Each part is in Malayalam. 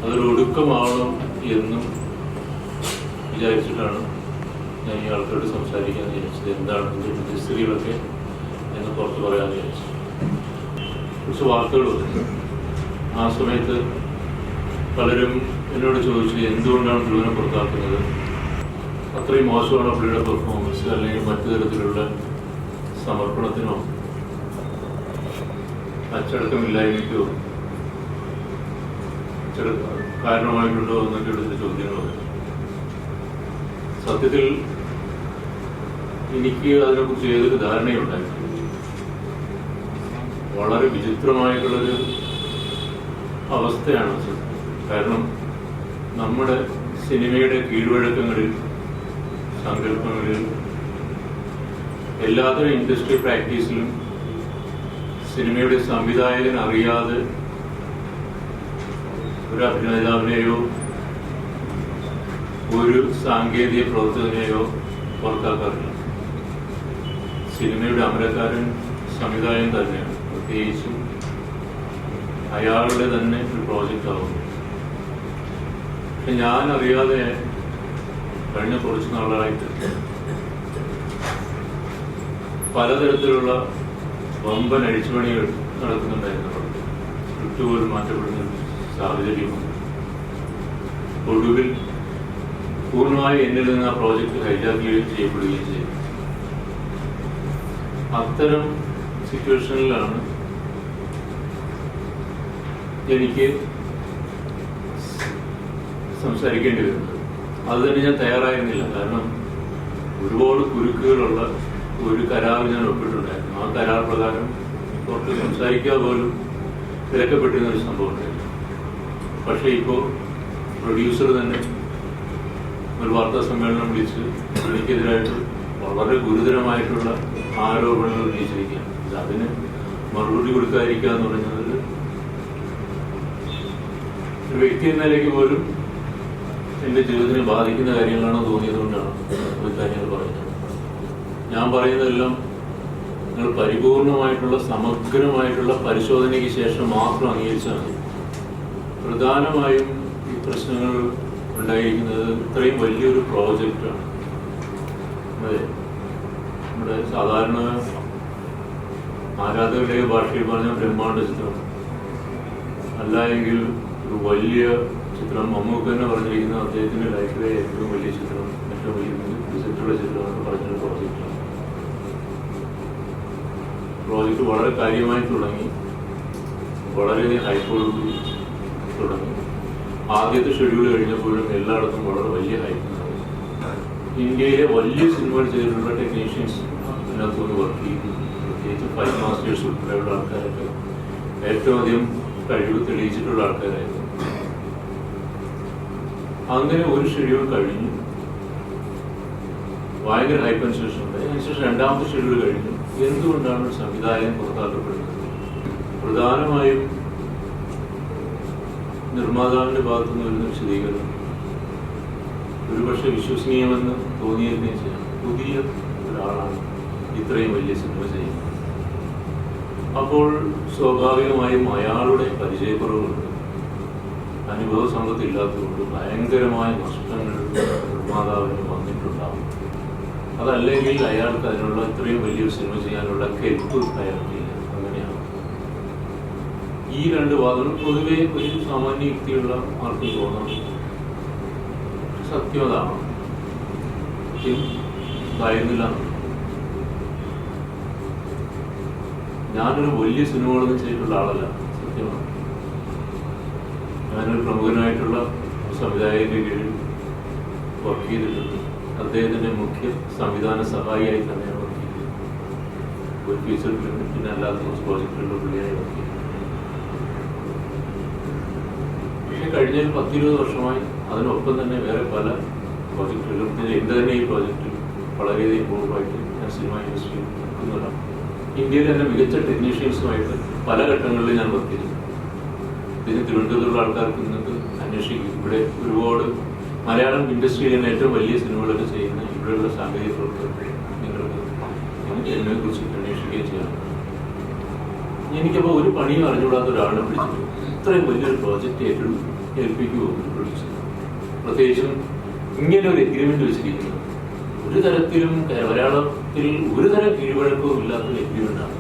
അതൊരു ഒടുക്കമാവണം എന്നും വിചാരിച്ചിട്ടാണ് ഞാൻ ഈ ആൾക്കാരോട് സംസാരിക്കാൻ വിചാരിച്ചത്. എന്താണ് ഇതിൻ്റെ ഹിസ്റ്ററികളൊക്കെ എന്ന് പുറത്ത് പറയാമെന്ന് വിചാരിച്ചു. കുറച്ച് വാർത്തകൾ വന്നു. ആ സമയത്ത് പലരും എന്നോട് ചോദിച്ചു എന്തുകൊണ്ടാണ് ധ്രുവനെ പുറത്താക്കുന്നത്, അത്രയും മോശമാണ് പുള്ളിയുടെ പെർഫോമൻസ്, അല്ലെങ്കിൽ മറ്റു തരത്തിലുള്ള സമർപ്പണത്തിനോ അച്ചടക്കമില്ലായ്മയ്ക്കോ കാരണമായിട്ടുണ്ടോ എന്നൊക്കെ എടുത്ത ചോദ്യങ്ങളൊക്കെ. സത്യത്തിൽ എനിക്ക് അതിനെക്കുറിച്ച് ഏതൊരു ധാരണയുണ്ടായിരുന്നു. വളരെ വിചിത്രമായിട്ടുള്ളൊരു അവസ്ഥയാണ്. കാരണം നമ്മുടെ സിനിമയുടെ കീഴ്വഴക്കങ്ങളിൽ, സങ്കല്പങ്ങളിൽ, എല്ലാത്തരം ഇൻഡസ്ട്രി പ്രാക്ടീസിലും സിനിമയുടെ സംവിധായകൻ അറിയാതെ ഒരു അഭിനേതാവിനെയോ ഒരു സാങ്കേതിക പ്രവർത്തകനെയോ പുറത്താക്കാറില്ല. സിനിമയുടെ അമരക്കാരൻ സംവിധായകൻ തന്നെയാണ്. പ്രത്യേകിച്ചും അയാളുടെ തന്നെ ഒരു പ്രോജക്റ്റ് ആവുന്നു. പക്ഷെ ഞാൻ അറിയാതെ കഴിഞ്ഞ കുറച്ച് നാളായിട്ട് പലതരത്തിലുള്ള വമ്പൻ അഴിച്ചുപണികൾ നടക്കുന്നുണ്ടായിരുന്നു. സ്ക്രിപ്റ്റ് പോലും മാറ്റപ്പെടുന്ന സാഹചര്യമാണ്. ഒടുവിൽ പൂർണ്ണമായി എന്നിൽ നിന്ന് ആ പ്രോജക്റ്റ് ഹൈജാക്കുകയും ചെയ്യപ്പെടുകയും ചെയ്തു. അത്തരം സിറ്റുവേഷനിലാണ് എനിക്ക് സംസാരിക്കേണ്ടി വരുന്നത്. അത് തന്നെ ഞാൻ തയ്യാറായിരുന്നില്ല. കാരണം ഒരുപാട് കുരുക്കുകളുള്ള ഒരു കരാർ ഞാൻ ഒപ്പിട്ടുണ്ടായിരുന്നു. ആ കരാർ പ്രകാരം പുറത്ത് സംസാരിക്കുക പോലും വിലക്കപ്പെട്ടിരുന്ന ഒരു സംഭവം ഉണ്ടായിരുന്നു. പക്ഷേ ഇപ്പോൾ പ്രൊഡ്യൂസർ തന്നെ ഒരു വാർത്താ സമ്മേളനം വിളിച്ച് എനിക്കെതിരായിട്ട് വളരെ ഗുരുതരമായിട്ടുള്ള ആരോപണങ്ങൾ ഉന്നയിച്ചിരിക്കുകയാണ്. അതിന് മറുപടി കൊടുക്കാതിരിക്കുക എന്ന് പറയുന്നത് ഒരു വ്യക്തി എന്ന നിലയ്ക്ക് പോലും എൻ്റെ ജീവിതത്തിനെ ബാധിക്കുന്ന കാര്യങ്ങളാണ് തോന്നിയതുകൊണ്ടാണ് ഒരു കാര്യങ്ങൾ പറയുന്നത്. ഞാൻ പറയുന്നതെല്ലാം നിങ്ങൾ പരിപൂർണമായിട്ടുള്ള സമഗ്രമായിട്ടുള്ള പരിശോധനയ്ക്ക് ശേഷം മാത്രം അംഗീകരിച്ചാൽ മതി. പ്രധാനമായും ഈ പ്രശ്നങ്ങൾ ഉണ്ടായിരിക്കുന്നത് ഇത്രയും വലിയൊരു പ്രോജക്റ്റാണ്. അതെ, നമ്മുടെ സാധാരണ ആരാധകരുടെ ഭാഷയിൽ പറഞ്ഞ ബ്രഹ്മാണ്ഡ ചിത്രം അല്ല എങ്കിൽ ഒരു വലിയ ചിത്രം. മമ്മൂക്ക തന്നെ പറഞ്ഞിരിക്കുന്ന അദ്ദേഹത്തിൻ്റെ ലൈഫിലെ ഏറ്റവും വലിയ ചിത്രം, ഏറ്റവും വലിയ റിസൾട്ടുള്ള ചിത്രമെന്ന് പറഞ്ഞൊരു പ്രോജക്റ്റാണ്. പ്രോജക്റ്റ് വളരെ കാര്യമായി തുടങ്ങി, വളരെ ഹൈപ്പോടുകൂടി തുടങ്ങി. ആദ്യത്തെ ഷെഡ്യൂൾ കഴിഞ്ഞപ്പോഴും എല്ലായിടത്തും വളരെ വലിയ ഹൈപ്പ്. ഇന്ത്യയിലെ വലിയ സിനിമകൾ ചെയ്തിട്ടുള്ള ടെക്നീഷ്യൻസ് ഇതിനകത്തുനിന്ന് വർക്ക് ചെയ്തു. പ്രത്യേകിച്ച് ഫൈറ്റ് മാസ്റ്റേഴ്സ് ഉൾപ്പെടെയുള്ള ആൾക്കാരൊക്കെ ഏറ്റവും അധികം കഴിവ് തെളിയിച്ചിട്ടുള്ള ആൾക്കാരായിരുന്നു. അങ്ങനെ ഒരു ഷെഡ്യൂൾ കഴിഞ്ഞു, ഭയങ്കര ഹൈപ്പ് ശേഷം ഉണ്ട്. അതിനുശേഷം രണ്ടാമത്തെ ഷെഡ്യൂൾ കഴിഞ്ഞു. എന്തുകൊണ്ടാണ് ഒരു സംവിധായകൻ പുറത്താക്കപ്പെടുന്നത്? പ്രധാനമായും നിർമ്മാതാവിന്റെ ഭാഗത്തുനിന്ന് വരുന്ന വിശദീകരണം ഒരുപക്ഷെ വിശ്വസനീയമെന്ന് തോന്നിയതിനെ ചെയ്യാം. പുതിയ ഒരാളാണ് ഇത്രയും വലിയ സിനിമ ചെയ്യുന്നത്. അപ്പോൾ സ്വാഭാവികമായും അയാളുടെ പരിചയക്കുറവുണ്ട്, അനുഭവ സമ്പത്തില്ലാത്തതുകൊണ്ട് ഭയങ്കരമായ നഷ്ടങ്ങൾ നിർമ്മാതാവിന് വന്നിട്ടുണ്ടാവും. അതല്ലെങ്കിൽ അയാൾക്ക് അതിനുള്ള ഇത്രയും വലിയൊരു സിനിമ ചെയ്യാനുള്ള കെൽപ്പ് അയാൾക്കില്ല. അങ്ങനെയാണ് ഈ രണ്ട് വാദങ്ങളും പൊതുവെ ഒരു സാമാന്യ യുക്തിയുള്ള ആൾക്ക് തോന്നാം. സത്യം അതാണ്. ഭയന്നില്ല. ഞാനൊരു വലിയ സിനിമകളൊന്നും ചെയ്തിട്ടുള്ള ആളല്ല, സത്യമാണ്. ഞാനൊരു പ്രമുഖനായിട്ടുള്ള സംവിധായകന്റെ കീഴിൽ വർക്ക് ചെയ്തിട്ടുണ്ട്. അദ്ദേഹത്തിന്റെ മുഖ്യ സംവിധാന സഹായിയായി തന്നെയാണ് വർക്ക് ചെയ്തത്. ഒരു ഫീച്ചർ ഫിലിം, പിന്നെ അല്ലാത്ത കുറച്ച് പ്രോജക്റ്റുകളിലും പുള്ളിയായി വർക്ക് ചെയ്തു. പക്ഷെ കഴിഞ്ഞ 10-20 വർഷമായി അതിനൊപ്പം തന്നെ വേറെ പല പ്രോജക്റ്റുകളും, പിന്നെ എൻ്റെ തന്നെ ഈ പ്രോജക്റ്റിൽ വളരെയധികം ഇമ്പോർട്ടായിട്ട് ഞാൻ സിനിമ ഇൻഡസ്ട്രിയിൽ നിൽക്കുന്നതാണ്. ഇന്ത്യയിൽ തന്നെ മികച്ച ടെക്നീഷ്യൻസുമായിട്ട് പല ഘട്ടങ്ങളിൽ ഞാൻ വർക്ക് ചെയ്തു. ഇതിന് തിരുവനന്തപുരത്തുള്ള ആൾക്കാർക്ക് നിങ്ങൾക്ക് അന്വേഷിക്കും. ഇവിടെ ഒരുപാട് മലയാളം ഇൻഡസ്ട്രിയിൽ തന്നെ ഏറ്റവും വലിയ സിനിമകളൊക്കെ ചെയ്യുന്ന ഇവിടെയുള്ള സാങ്കേതിക പ്രവർത്തകർ നിങ്ങൾക്ക് ഇതിനെക്കുറിച്ച് അന്വേഷിക്കുകയും ചെയ്യാം. എനിക്കപ്പോൾ ഒരു പണിയും അറിഞ്ഞുകൂടാത്ത ഒരാളെ വിളിച്ചു. ഇത്രയും വലിയൊരു പ്രോജക്റ്റ് ഏൽപ്പിക്കുമോ വിളിച്ചു. പ്രത്യേകിച്ചും ഇങ്ങനെ ഒരു എഗ്രിമെന്റ് വെച്ചിരിക്കുന്നത് ഒരു തരത്തിലും മലയാളത്തിൽ ഒരു തരം കീഴ്വഴക്കവും ഇല്ലാത്തൊരു എഗ്രിമെന്റാണ്.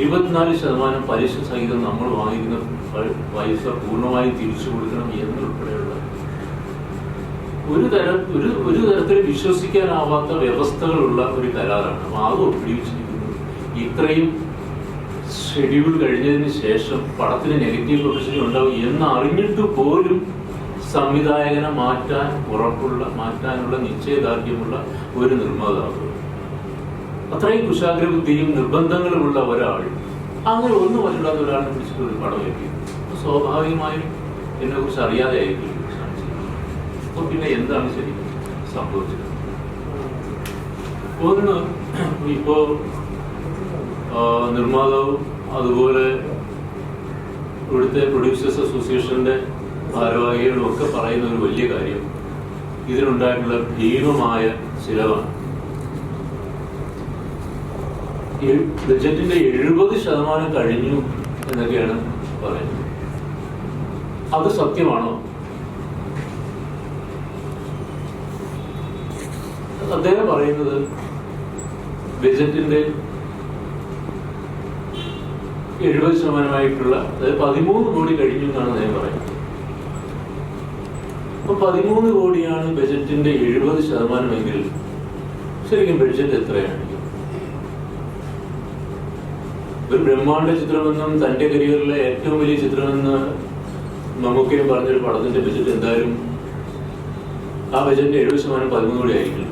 24% പലിശ സഹിതം നമ്മൾ വാങ്ങിക്കുന്ന പൈസ പൂർണ്ണമായും തിരിച്ചു കൊടുക്കണം എന്നുൾപ്പെടെയുള്ള ഒരു തരത്തിൽ വിശ്വസിക്കാനാവാത്ത വ്യവസ്ഥകളുള്ള ഒരു കരാറാണ്. അപ്പോൾ അത് ഒപ്പിടിച്ചിരിക്കുന്നത് ഇത്രയും ഷെഡ്യൂൾ കഴിഞ്ഞതിന് ശേഷം പടത്തിന് നെഗറ്റീവ് പബ്ലിസിറ്റി ഉണ്ടാവും എന്നറിഞ്ഞിട്ട് പോലും സംവിധായകനെ മാറ്റാനുള്ള നിശ്ചയദാർഢ്യമുള്ള ഒരു നിർമ്മാതാവ്, അത്രയും കുശാഗ്രബുദ്ധിയും നിർബന്ധങ്ങളുമുള്ള ഒരാൾ, അങ്ങനെ ഒന്നും വല്ലാത്ത ഒരാളിനെ പിടിച്ചിട്ട് ഒരു പടം വയ്ക്കും. സ്വാഭാവികമായും എന്നെ കുറിച്ച് അറിയാതെ ആയിരിക്കും. അപ്പോൾ പിന്നെ എന്താണ് ശരി സംഭവിച്ചത്? ഒന്ന്, ഇപ്പോ നിർമ്മാതാവും അതുപോലെ ഇവിടുത്തെ പ്രൊഡ്യൂസേഴ്സ് അസോസിയേഷന്റെ ഭാരവാഹികളും ഒക്കെ പറയുന്ന ഒരു വലിയ കാര്യം ഇതിനുണ്ടായിട്ടുള്ള ഭീമമായ ചിലവാണ്. ബജറ്റിന്റെ 70% കഴിഞ്ഞു എന്നൊക്കെയാണ് പറയുന്നത്. അത് സത്യമാണോ? അദ്ദേഹം പറയുന്നത് ബജറ്റിന്റെ 70%, അതായത് 13 കോടി കഴിഞ്ഞു എന്നാണ് അദ്ദേഹം പറയുന്നത്. അപ്പൊ 13 കോടിയാണ് ബജറ്റിന്റെ 70% എങ്കിൽ ശരിക്കും ബഡ്ജറ്റ് എത്രയാണ്? ഒരു ബ്രഹ്മാണ്ഡ ചിത്രമെന്നും തന്റെ കരിയറിലെ ഏറ്റവും വലിയ ചിത്രമെന്ന് മമ്മൂക്കയും പറഞ്ഞൊരു പടത്തിന്റെ ബജറ്റ് എന്തായാലും ആ ബജറ്റിന്റെ 70% 13 കോടി ആയിരിക്കില്ല.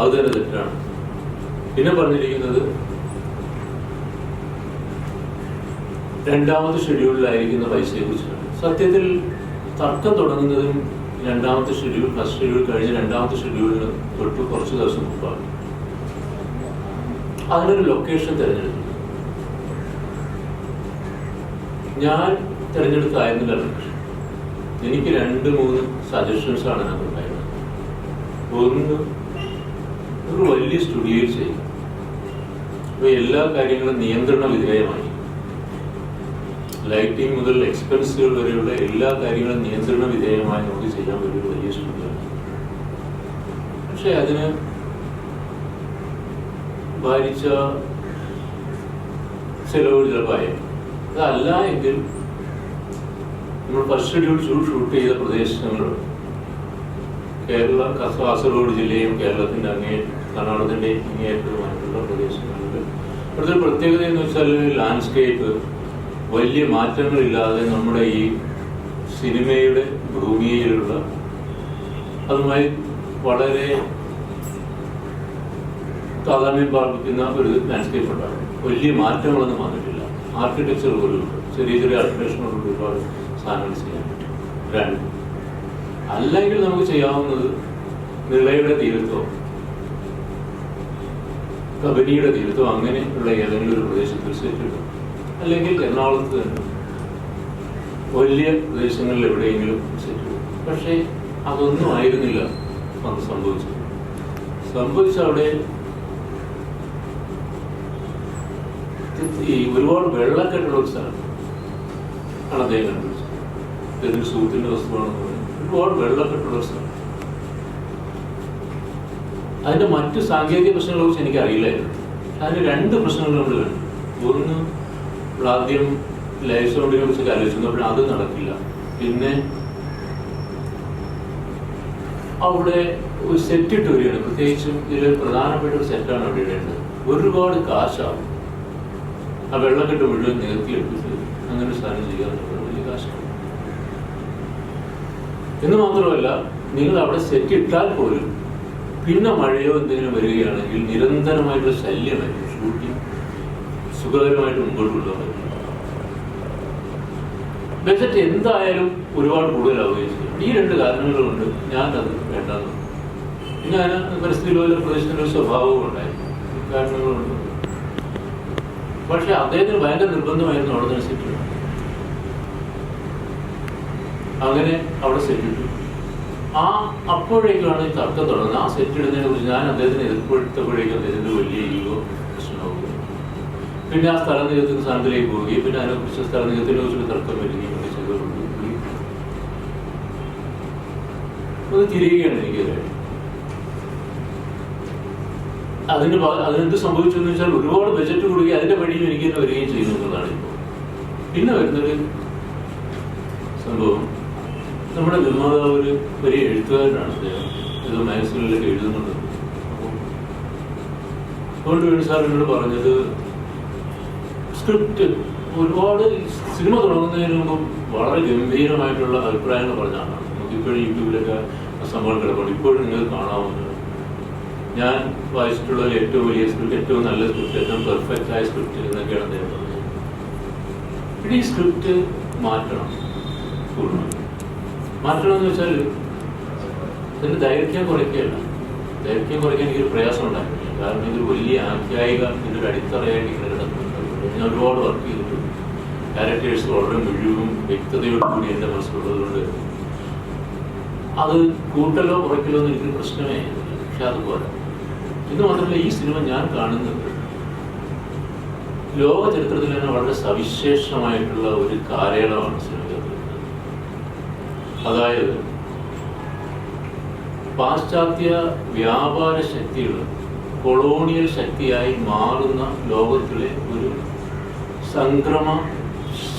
അത് തന്നെ തെറ്റാണ്. പിന്നെ പറഞ്ഞിരിക്കുന്നത് രണ്ടാമത്തെ ഷെഡ്യൂളിലായിരിക്കുന്ന പൈസയെ കുറിച്ചാണ്. സത്യത്തിൽ തർക്കം തുടങ്ങുന്നതും രണ്ടാമത്തെ ഷെഡ്യൂൾ, ഫസ്റ്റ് ഷെഡ്യൂൾ കഴിഞ്ഞ് രണ്ടാമത്തെ ഷെഡ്യൂളിന് തൊട്ട് കുറച്ച് ദിവസം മുമ്പാണ്. അതിനൊരു ലൊക്കേഷൻ തിരഞ്ഞെടുത്തു. ഞാൻ തിരഞ്ഞെടുത്തായിരുന്നില്ല ലൊക്കേഷൻ. എനിക്ക് 2-3 സജഷൻസ് ആണ് അതിനകത്ത് ഉണ്ടായിരുന്നത്. ഒന്ന്, ഒരു വലിയ സ്റ്റുഡിയോയിൽ ചെയ്യും. അപ്പോൾ എല്ലാ കാര്യങ്ങളും നിയന്ത്രണ വിധേയമായി. ലൈറ്റിംഗ് മുതൽ എക്സ്പെൻസുകൾ വരെയുള്ള എല്ലാ കാര്യങ്ങളും നിയന്ത്രണ വിധേയമായി നമുക്ക് ചെയ്യാൻ പറ്റിയ ഒരു വലിയ സ്റ്റുഡിയോ. പക്ഷെ അതിന് ഭാരിച്ച ചെലവ് ചിലവായ അതല്ല എങ്കിൽ നമ്മൾ ഫസ്റ്റ് ഷെഡ്യൂൾ ഷൂട്ട് ചെയ്ത പ്രദേശങ്ങൾ കാസർഗോഡ് ജില്ലയും കേരളത്തിന്റെ കർണാടകത്തിന്റെ ഇങ്ങേയറ്റവുമായിട്ടുള്ള പ്രദേശങ്ങളിൽ ഇവിടുത്തെ പ്രത്യേകത എന്ന് വെച്ചാൽ ലാൻഡ്സ്കേപ്പ് വലിയ മാറ്റങ്ങളില്ലാതെ നമ്മുടെ ഈ സിനിമയുടെ ഭൂമിയിലുള്ള അതുമായി വളരെ താതാത്മ്യം പ്രാപിക്കുന്ന ഒരു ലാൻഡ്സ്കേപ്പ് ഉണ്ടാകും. വലിയ മാറ്റങ്ങളൊന്നും വന്നിട്ടില്ല. ആർക്കിടെക്ചർ പോലും ചെറിയ ചെറിയ അൾട്ടറേഷനുകളുള്ള ഒരുപാട് സാധനങ്ങൾ ചെയ്യാൻ പറ്റും. 2, അല്ലെങ്കിൽ നമുക്ക് ചെയ്യാവുന്നത് നിളയുടെ തീരത്തോ കബനിയുടെ തീരത്തോ അങ്ങനെയുള്ള ഏതെങ്കിലും ഒരു പ്രദേശത്തിൽ സെറ്റ് ഇടും. അല്ലെങ്കിൽ എറണാകുളത്ത് തന്നെ വലിയ പ്രദേശങ്ങളിൽ എവിടെയെങ്കിലും സെറ്റ് ഇടും. പക്ഷേ അതൊന്നും ആയിരുന്നില്ല അന്ന് സംഭവിച്ച അവിടെ ഈ ഒരുപാട് വെള്ളക്കെട്ടുള്ള ഒരു സ്ഥലം ആണ് അദ്ദേഹം കണ്ടുപിടിച്ചത്. ഇതൊരു സുഹൃത്തിന്റെ വസ്തുവാണെന്ന് പറഞ്ഞു. ഒരുപാട് വെള്ളക്കെട്ടുള്ള ഒരു സ്ഥലം. അതിന്റെ മറ്റു സാങ്കേതിക പ്രശ്നങ്ങളെ കുറിച്ച് എനിക്ക് അറിയില്ലായിരുന്നു. അതിന് 2 പ്രശ്നങ്ങൾ നമ്മൾ കണ്ടു. ഒന്ന്, ആദ്യം ലൈവ് സൗണ്ടിനെ കുറിച്ചൊക്കെ ആലോചിച്ചു, അപ്പോൾ അത് നടക്കില്ല. പിന്നെ അവിടെ ഒരു സെറ്റ് ഇട്ട് വരികയാണ്. പ്രത്യേകിച്ചും ഇതിലൊരു പ്രധാനപ്പെട്ട ഒരു സെറ്റാണ് അവിടെ ഇടേണ്ടത്. ഒരുപാട് കാശാവും. ആ വെള്ളക്കെട്ട് മുഴുവൻ നികത്തിയെടുത്തിട്ട് അങ്ങനെ ഒരു സാധനം ചെയ്യാൻ വലിയ കാശാവും. എന്ന് മാത്രമല്ല, നിങ്ങൾ അവിടെ സെറ്റ് ഇട്ടാൽ പോലും പിന്നെ മഴയോ എന്തെങ്കിലും വരികയാണെങ്കിൽ നിരന്തരമായിട്ടുള്ള ശല്യമായിരിക്കും. ഷൂട്ടിംഗ് സുഖകരമായിട്ട് മുമ്പോട്ട് കൊണ്ടുപോകാൻ പറ്റും. ബജറ്റ് എന്തായാലും ഒരുപാട് കൂടുതലാവുകയും ചെയ്യും. ഈ 2 കാരണങ്ങൾ കൊണ്ട് ഞാനത് വേണ്ടെന്ന്. പിന്നെ അതിന് പരിസ്ഥിതി ലോല പ്രദേശത്തിൻ്റെ ഒരു സ്വഭാവവും ഉണ്ടായിരുന്നു. കാരണങ്ങളുണ്ട്. പക്ഷെ അദ്ദേഹത്തിന് ഭയങ്കര നിർബന്ധമായിരുന്നു അവിടെ തന്നെ സെറ്റ്. അങ്ങനെ അവിടെ സെറ്റ് ഇട്ടു. അപ്പോഴേക്കാണ് ഈ തർക്കം തുടങ്ങുന്നത്. ആ സെറ്റ് ഇടുന്നതിനെ കുറിച്ച് ഞാൻ അദ്ദേഹത്തിന് എതിർപ്പെടുത്തപ്പോഴേക്കും അദ്ദേഹത്തിന്റെ വലിയ ഈഗോ പ്രശ്നമാവുകയും പിന്നെ ആ സ്ഥലം നികത്തുന്ന സ്ഥാനത്തിലേക്ക് പോവുകയും പിന്നെ അതിനെക്കുറിച്ച് സ്ഥലം നികത്തിനെ കുറിച്ചൊരു തർക്കം വരികയും ഒക്കെ ചെയ്തുകൊണ്ട് അത് തിരിയുകയാണ് എനിക്ക്. അതിനെന്ത് സംഭവിച്ചു എന്ന് വെച്ചാൽ ഒരുപാട് ബജറ്റ് കൊടുക്കുകയും അതിന്റെ വഴിയും എനിക്ക് തന്നെ വരികയും ചെയ്യുന്നു എന്നുള്ളതാണ് ഇപ്പോൾ. പിന്നെ വരുന്നൊരു സംഭവം, നമ്മുടെ നിർമ്മാതാവ് ഒരു വലിയ എഴുത്തുകാരനാണ്. അദ്ദേഹം ഏതോ മാഗസിനിലൊക്കെ എഴുതുന്നുണ്ട്. അതുകൊണ്ട് വേണു സാർ എന്നോട് പറഞ്ഞത്, സ്ക്രിപ്റ്റ് ഒരുപാട് സിനിമ തുടങ്ങുന്നതിന് മുമ്പ് വളരെ ഗംഭീരമായിട്ടുള്ള അഭിപ്രായങ്ങൾ പറഞ്ഞാണ്. നമുക്കിപ്പോഴും യൂട്യൂബിലൊക്കെ സംഭവം കിടപ്പുണ്ട്, ഇപ്പോഴും നിങ്ങൾക്ക് കാണാവുന്നത്. ഞാൻ വായിച്ചിട്ടുള്ള ഏറ്റവും വലിയ സ്ക്രിപ്റ്റ്, ഏറ്റവും നല്ല സ്ക്രിപ്റ്റ്, ഏറ്റവും പെർഫെക്റ്റ് ആയ സ്ക്രിപ്റ്റ് എന്നൊക്കെയാണ് അദ്ദേഹം പറഞ്ഞത്. പിന്നെ ഈ സ്ക്രിപ്റ്റ് മാറ്റണം, പൂർണ്ണമായി മാറ്റണം എന്ന് വെച്ചാൽ ഇതിൻ്റെ ദൈർഘ്യം കുറയ്ക്കുകയല്ല. ദൈർഘ്യം കുറയ്ക്കാൻ എനിക്കൊരു പ്രയാസം ഉണ്ടായിട്ടില്ല. കാരണം ഇതൊരു വലിയ ആഖ്യായിക, ഇതിൻ്റെ അടിത്തറയായിട്ട് ഇങ്ങനെ കിടക്കുന്നുണ്ട്. ഞാൻ ഒരുപാട് വർക്ക് ചെയ്തിട്ടുണ്ട്. ക്യാരക്ടേഴ്സ് വളരെ മുഴുവൻ വ്യക്തതയോടുകൂടി എൻ്റെ മനസ്സിലുള്ളതുകൊണ്ട് അത് കൂട്ടലോ കുറയ്ക്കലോ എന്ന് എനിക്കൊരു പ്രശ്നമേ. പക്ഷെ അതുപോലെ ഇത് മാത്രമല്ല, ഈ സിനിമ ഞാൻ കാണുന്നത് ലോക ചരിത്രത്തിൽ തന്നെ വളരെ സവിശേഷമായിട്ടുള്ള ഒരു കാലയളവാണ് സിനിമ. അതായത് പാശ്ചാത്യ വ്യാപാര ശക്തികൾ കൊളോണിയൽ ശക്തിയായി മാറുന്ന ലോകത്തിലെ ഒരു സംക്രമ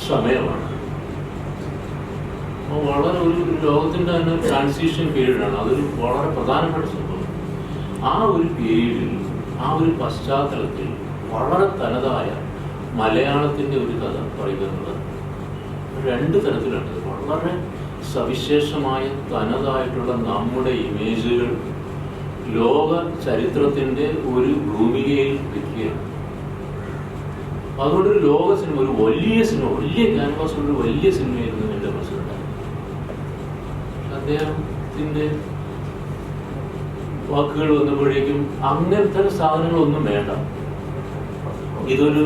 സമയമാണ്. വളരെ ഒരു ലോകത്തിൻ്റെ തന്നെ ട്രാൻസിഷൻ പീരീഡാണ്. അതൊരു വളരെ പ്രധാനപ്പെട്ട സംഭവം. ആ ഒരു പീരീഡിൽ, ആ ഒരു പശ്ചാത്തലത്തിൽ വളരെ തനതായ മലയാളത്തിൻ്റെ ഒരു കഥ പറയുന്നത് രണ്ട് തരത്തിലുണ്ട്. വളരെ സവിശേഷമായ തനതായിട്ടുള്ള നമ്മുടെ ഇമേജുകൾ ലോക ചരിത്രത്തിൻ്റെ ഒരു ഭൂമികയിൽ വയ്ക്കുകയാണ്. അതുകൊണ്ടൊരു ലോക സിനിമ, ഒരു വലിയ സിനിമ, വലിയ ക്യാൻവാസുള്ള വലിയ സിനിമയായിരുന്നു എൻ്റെ മനസ്സിലുണ്ടായത്. അദ്ദേഹത്തിൻ്റെ വാക്കുകൾ വന്നപ്പോഴേക്കും അങ്ങനത്തെ സാധനങ്ങളൊന്നും വേണ്ട. ഇതൊരു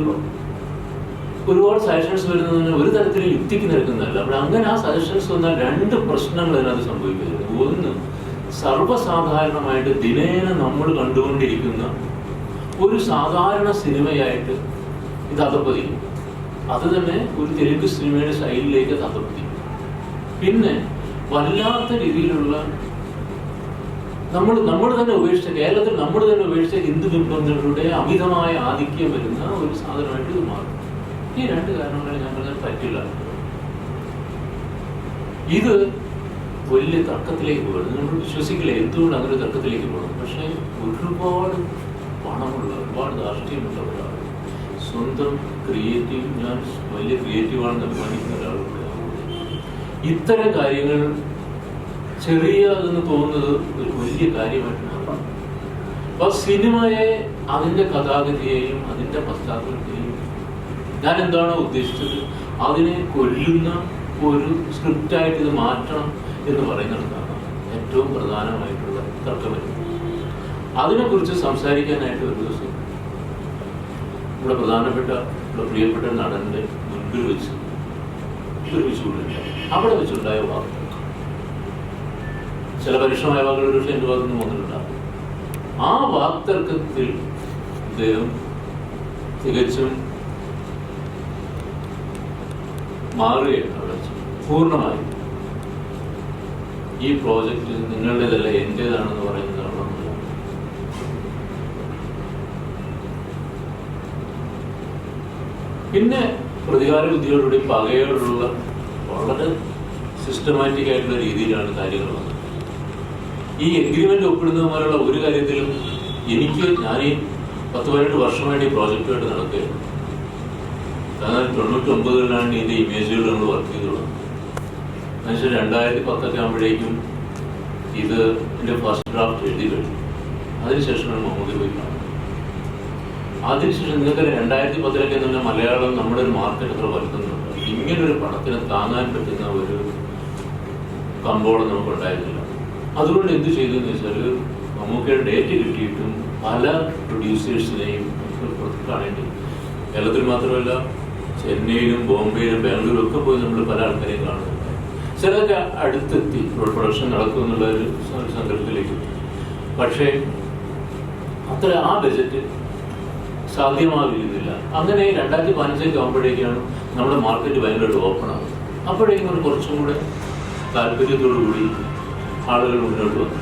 ഒരുപാട് സജഷൻസ് വരുന്നതിന് ഒരു തരത്തിലും യുക്തിക്ക് നിൽക്കുന്നതല്ല. അപ്പോൾ അങ്ങനെ ആ സജഷൻസ് വന്നാൽ രണ്ട് പ്രശ്നങ്ങൾ അതിനകത്ത് സംഭവിക്കുന്നത്. ഒന്ന്, സർവ്വസാധാരണമായിട്ട് ദിനേന നമ്മൾ കണ്ടുകൊണ്ടിരിക്കുന്ന ഒരു സാധാരണ സിനിമയായിട്ട് ഇത് അതപ്പതിക്കും. അത് തന്നെ ഒരു തെലുങ്ക് സിനിമയുടെ ശൈലിയിലേക്ക് അത് അതപ്പതിക്കും. പിന്നെ വല്ലാത്ത രീതിയിലുള്ള നമ്മൾ തന്നെ ഉപേക്ഷിച്ച, കേരളത്തിൽ നമ്മൾ തന്നെ ഉപേക്ഷിച്ച ഹിന്ദു ബിംബങ്ങളുടെ അമിതമായ ആധിക്യം വരുന്ന ഒരു സാധനമായിട്ട് ഇത് മാറും. ഈ രണ്ട് കാരണങ്ങൾ ഞാൻ പറഞ്ഞാൽ പറ്റില്ല. ഇത് വലിയ തർക്കത്തിലേക്ക് പോകുന്നത് നമ്മൾ വിശ്വസിക്കില്ല. എന്തുകൊണ്ട് അങ്ങനെ ഒരു തർക്കത്തിലേക്ക് പോകണം? പക്ഷേ ഒരുപാട് പണമുള്ള, ഒരുപാട് ധാർഷ്ട്യമുള്ള ഒരാൾ, സ്വന്തം ക്രിയേറ്റീവ്, ഞാൻ വലിയ ക്രിയേറ്റീവാണെന്ന് അഭിമാനിക്കുന്ന ഒരാളുണ്ട്. ഇത്തരം കാര്യങ്ങൾ ചെറിയതെന്ന് തോന്നുന്നത് ഒരു വലിയ കാര്യമായിട്ട് മാറും. അപ്പൊ സിനിമയെ, അതിൻ്റെ കഥാഗതിയെയും അതിൻ്റെ പശ്ചാത്തലത്തെയും ഞാൻ എന്താണോ ഉദ്ദേശിച്ചത് അതിനെ കൊല്ലുന്ന ഒരു സ്ക്രിപ്റ്റായിട്ട് ഇത് മാറ്റണം എന്ന് പറയുന്നിടത്താണ് ഏറ്റവും പ്രധാനമായിട്ടുള്ള തർക്കം വരുന്നത്. അതിനെക്കുറിച്ച് സംസാരിക്കാനായിട്ട് ഒരു ദിവസം ഇവിടെ പ്രധാനപ്പെട്ട, ഇവിടെ പ്രിയപ്പെട്ട നടൻ്റെ മുൻപിൽ വെച്ച് ഒരു വിഷുണ്ടായി. അവിടെ വെച്ചുണ്ടായ വാർത്ത, ചില പരുഷമായ വാക്കുകൾ പക്ഷേ എൻ്റെ ഭാഗത്ത് നിന്ന് വന്നിട്ടുണ്ടാകും. ആ വാക്തർക്കത്തിൽ അദ്ദേഹം തികച്ചും മാറുകയാണ്. അവിടെ പൂർണ്ണമായി ഈ പ്രോജക്റ്റ് നിങ്ങളുടേതല്ല, എൻ്റേതാണെന്ന് പറയുന്നത് ആണെന്നില്ല. പിന്നെ പ്രതികാര ബുദ്ധിയോടുകൂടി പകയോടുള്ള വളരെ സിസ്റ്റമാറ്റിക് ആയിട്ടുള്ള രീതിയിലാണ് കാര്യങ്ങൾ വന്നത്. ഈ എഗ്രിമെന്റ് ഒപ്പിടുന്നത് പോലുള്ള ഒരു കാര്യത്തിലും ഞാൻ ഈ 10-18 വർഷമായിട്ട് ഈ പ്രോജക്റ്റുമായിട്ട് നടക്കുകയാണ്. കാരണം 99-ലാണ് ഇതിൻ്റെ ഇമേജുകൾ നമ്മൾ വർക്ക് ചെയ്തുള്ളത്. എന്നുവെച്ചാൽ 2010 ആകുമ്പോഴേക്കും ഇത് എൻ്റെ ഫസ്റ്റ് ഡ്രാഫ്റ്റ് എഴുതി കഴിഞ്ഞു. അതിനുശേഷമാണ് മമ്മൂട്ടി പോയി കാണുന്നത്. അതിനുശേഷം നിങ്ങൾക്ക് 2010 തന്നെ മലയാളം നമ്മുടെ ഒരു മാർക്കറ്റ് എത്ര വരുത്തുന്നുണ്ട്. ഇങ്ങനൊരു പടത്തിന് താങ്ങാൻ പറ്റുന്ന ഒരു കമ്പോളം നമുക്ക് ഉണ്ടായിരുന്നില്ല. അതുകൊണ്ട് എന്ത് ചെയ്തു എന്ന് വെച്ചാൽ, മമ്മൂക്കയുടെ ഡേറ്റ് കിട്ടിയിട്ടും പല പ്രൊഡ്യൂസേഴ്സിനെയും കാണേണ്ടി, കേരളത്തിൽ മാത്രമല്ല ചെന്നൈയിലും ബോംബെയിലും ബാംഗ്ലൂരും ഒക്കെ പോയി നമ്മൾ പല ആൾക്കാരെയും കാണുന്നുണ്ട്. ചിലതൊക്കെ അടുത്തെത്തി പ്രൊഡക്ഷൻ നടക്കും എന്നുള്ള ഒരു സങ്കല്പത്തിലേക്ക്. പക്ഷേ അത്ര ആ ബജറ്റ് സാധ്യമാകുന്നില്ല. അങ്ങനെ 2015 ആകുമ്പോഴേക്കാണ് നമ്മുടെ മാർക്കറ്റ് ഭയങ്കരമായിട്ട് ഓപ്പൺ ആകുന്നത്. അപ്പോഴേക്കും ഒരു കുറച്ചും കൂടെ താല്പര്യത്തോടു കൂടി ആളുകൾ മുന്നോട്ട് വന്നു.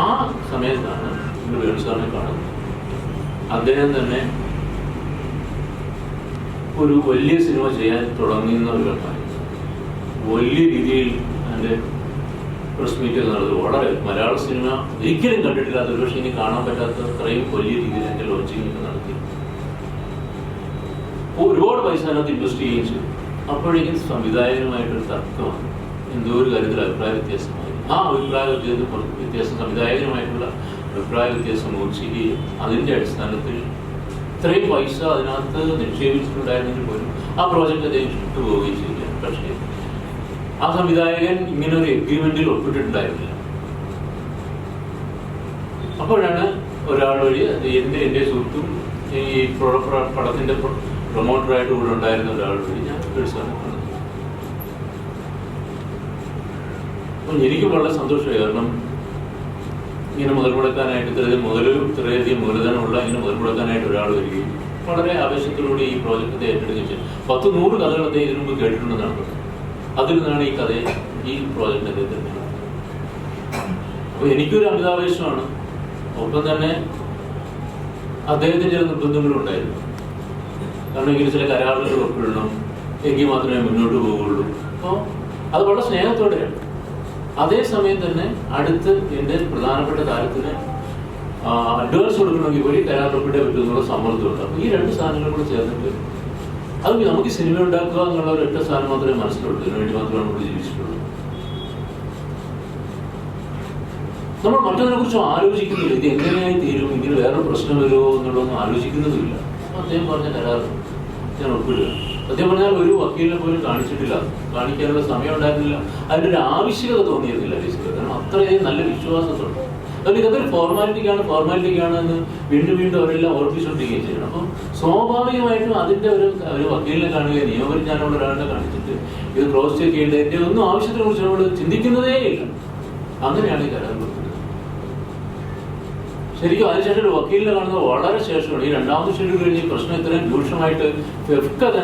ആ സമയത്താണ് നമ്മൾ വേണുസാറിനെ കാണുന്നത്. അദ്ദേഹം തന്നെ ഒരു വലിയ സിനിമ ചെയ്യാൻ തുടങ്ങുന്ന ഒരു ഘട്ടമായി വലിയ രീതിയിൽ അതിൻ്റെ പ്രസ് മീറ്റ് നടന്നത്. വളരെ മലയാള സിനിമ ഒരിക്കലും കണ്ടിട്ടില്ലാത്ത, ഒരുപക്ഷെ ഇനി കാണാൻ പറ്റാത്ത അത്രയും വലിയ രീതിയിൽ എൻ്റെ ലോഞ്ചിങ് ഒക്കെ നടത്തി. ഒരുപാട് പൈസ അതിനകത്ത് ഇൻവെസ്റ്റ് ചെയ്യുകയും ചെയ്തു. അപ്പോഴേക്കും സംവിധായകനുമായിട്ടൊരു തർക്കമാണ്. എന്തോ ഒരു കാര്യത്തിൽ അഭിപ്രായ വ്യത്യാസമായി. ആ അഭിപ്രായ വ്യത്യാസം സംവിധായകനുമായിട്ടുള്ള അഭിപ്രായ വ്യത്യാസം മോചിക്കുകയും അതിൻ്റെ അടിസ്ഥാനത്തിൽ ഇത്രയും പൈസ അതിനകത്ത് നിക്ഷേപിച്ചിട്ടുണ്ടായിരുന്നെങ്കിൽ പോലും ആ പ്രോജക്റ്റ് അദ്ദേഹം വിട്ടുപോവുകയും ചെയ്യുകയാണ്. പക്ഷേ ആ സംവിധായകൻ ഇങ്ങനെ ഒരു എഗ്രിമെന്റിൽ ഒപ്പിട്ടിട്ടുണ്ടായിരുന്നില്ല. അപ്പോഴാണ് ഒരാൾ വഴി എൻ്റെ സുഹൃത്തും ഈ പടത്തിന്റെ പ്രൊമോട്ടറായിട്ട് കൂടെ ഉണ്ടായിരുന്ന ഒരാൾ വഴി ഞാൻ പേഴ്സണാണ് കാണുന്നത്. അപ്പം എനിക്ക് വളരെ സന്തോഷമായി. കാരണം ഇങ്ങനെ മുതൽ മുടക്കാനായിട്ട് ഇത്രയധികം മൂലധനമുള്ള ഇങ്ങനെ മുതൽ മുടക്കാനായിട്ട് ഒരാൾ വരികയും വളരെ ആവേശത്തോടുകൂടി ഈ പ്രോജക്റ്റത്തെ ഏറ്റെടുക്കുകയും ചെയ്യും. 10-100 കഥകൾ അദ്ദേഹം ഇതിനു മുമ്പ് കേട്ടിട്ടുണ്ടെന്നാണ് പറഞ്ഞത്. അതിൽ നിന്നാണ് ഈ കഥയെ ഈ പ്രോജക്റ്റിനെ തിരഞ്ഞെടുക്കുന്നത്. അപ്പോൾ എനിക്കൊരു അമിതാവേശമാണ്. ഒപ്പം തന്നെ അദ്ദേഹത്തിന് ചില നിർബന്ധങ്ങളുണ്ടായിരുന്നു. കാരണം ഇങ്ങനെ ചില കരാറുകൾ ഒപ്പിടണം, എങ്കിൽ മാത്രമേ മുന്നോട്ട് പോവുള്ളൂ. അപ്പോൾ അത് വളരെ സ്നേഹത്തോടെയാണ്. അതേസമയം തന്നെ അടുത്ത് എൻ്റെ പ്രധാനപ്പെട്ട താരത്തിന് അഡ്വാൻസ് കൊടുക്കണമെങ്കിൽ ഒരു കരാർ ഒപ്പിട്ടേ പറ്റുമെന്നുള്ള സമ്മർദ്ദമുണ്ട്. അപ്പോൾ ഈ 2 സാധനങ്ങൾ കൂടെ ചേർന്നിട്ട് അത് നമുക്ക് സിനിമ ഉണ്ടാക്കുക എന്നുള്ള ഒരു ഒറ്റ സാധനം മാത്രമേ മനസ്സിലുള്ളൂ. ഇതിനുവേണ്ടി മാത്രമാണ് നമ്മൾ ജീവിച്ചിട്ടുള്ളൂ. നമ്മൾ മറ്റൊന്നിനെ കുറിച്ചും ആലോചിക്കുന്നില്ല. ഇത് എങ്ങനെയായി തീരും, ഇങ്ങനെ വേറെ പ്രശ്നം വരുമോ എന്നുള്ളതൊന്നും ആലോചിക്കുന്നതുമില്ല. അദ്ദേഹം പറഞ്ഞ കരാർ ഞാൻ ഒപ്പിടുക. സത്യം പറഞ്ഞാൽ ഒരു വക്കീലിനെ പോലും കാണിച്ചിട്ടില്ല, കാണിക്കാനുള്ള സമയം ഉണ്ടായിരുന്നില്ല, അതിൻ്റെ ഒരു ആവശ്യകത തോന്നിയിരുന്നില്ല ബേസിക്കലി. കാരണം അത്രയും നല്ല വിശ്വാസത്തോടെ. അതുകൊണ്ട് ഇതൊക്കെ ഫോർമാലിറ്റിക്കാണ് എന്ന് വീണ്ടും അവരെല്ലാം ഓർപ്പിച്ചുകൊണ്ടിരിക്കുകയും ചെയ്യണം. അപ്പം സ്വാഭാവികമായിട്ടും അതിൻ്റെ ഒരു വക്കീലിനെ കാണുകയും നിയമപരിജ്ഞാനമുള്ള ഒരാളിനെ കാണിച്ചിട്ട് ഇത് ക്രോസ് ചെക്ക് ചെയ്യേണ്ടതിൻ്റെ ഒന്നും ആവശ്യത്തിനെ കുറിച്ച് നമ്മൾ ചിന്തിക്കുന്നതേ ഇല്ല. അങ്ങനെയാണ് ഈ കരാർ കൊടുക്കുന്നത്. ശരിക്കും അതിനുശേഷം ഒരു വക്കീലിനെ കാണുന്നത് വളരെ ശേഷമാണ്. ഈ 2ാമത്തെ ഷെഡ്യൂൾ കഴിഞ്ഞ് ഈ പ്രശ്നം ഇത്രയും രൂക്ഷമായിട്ട് ഫെഫ്കയുടെ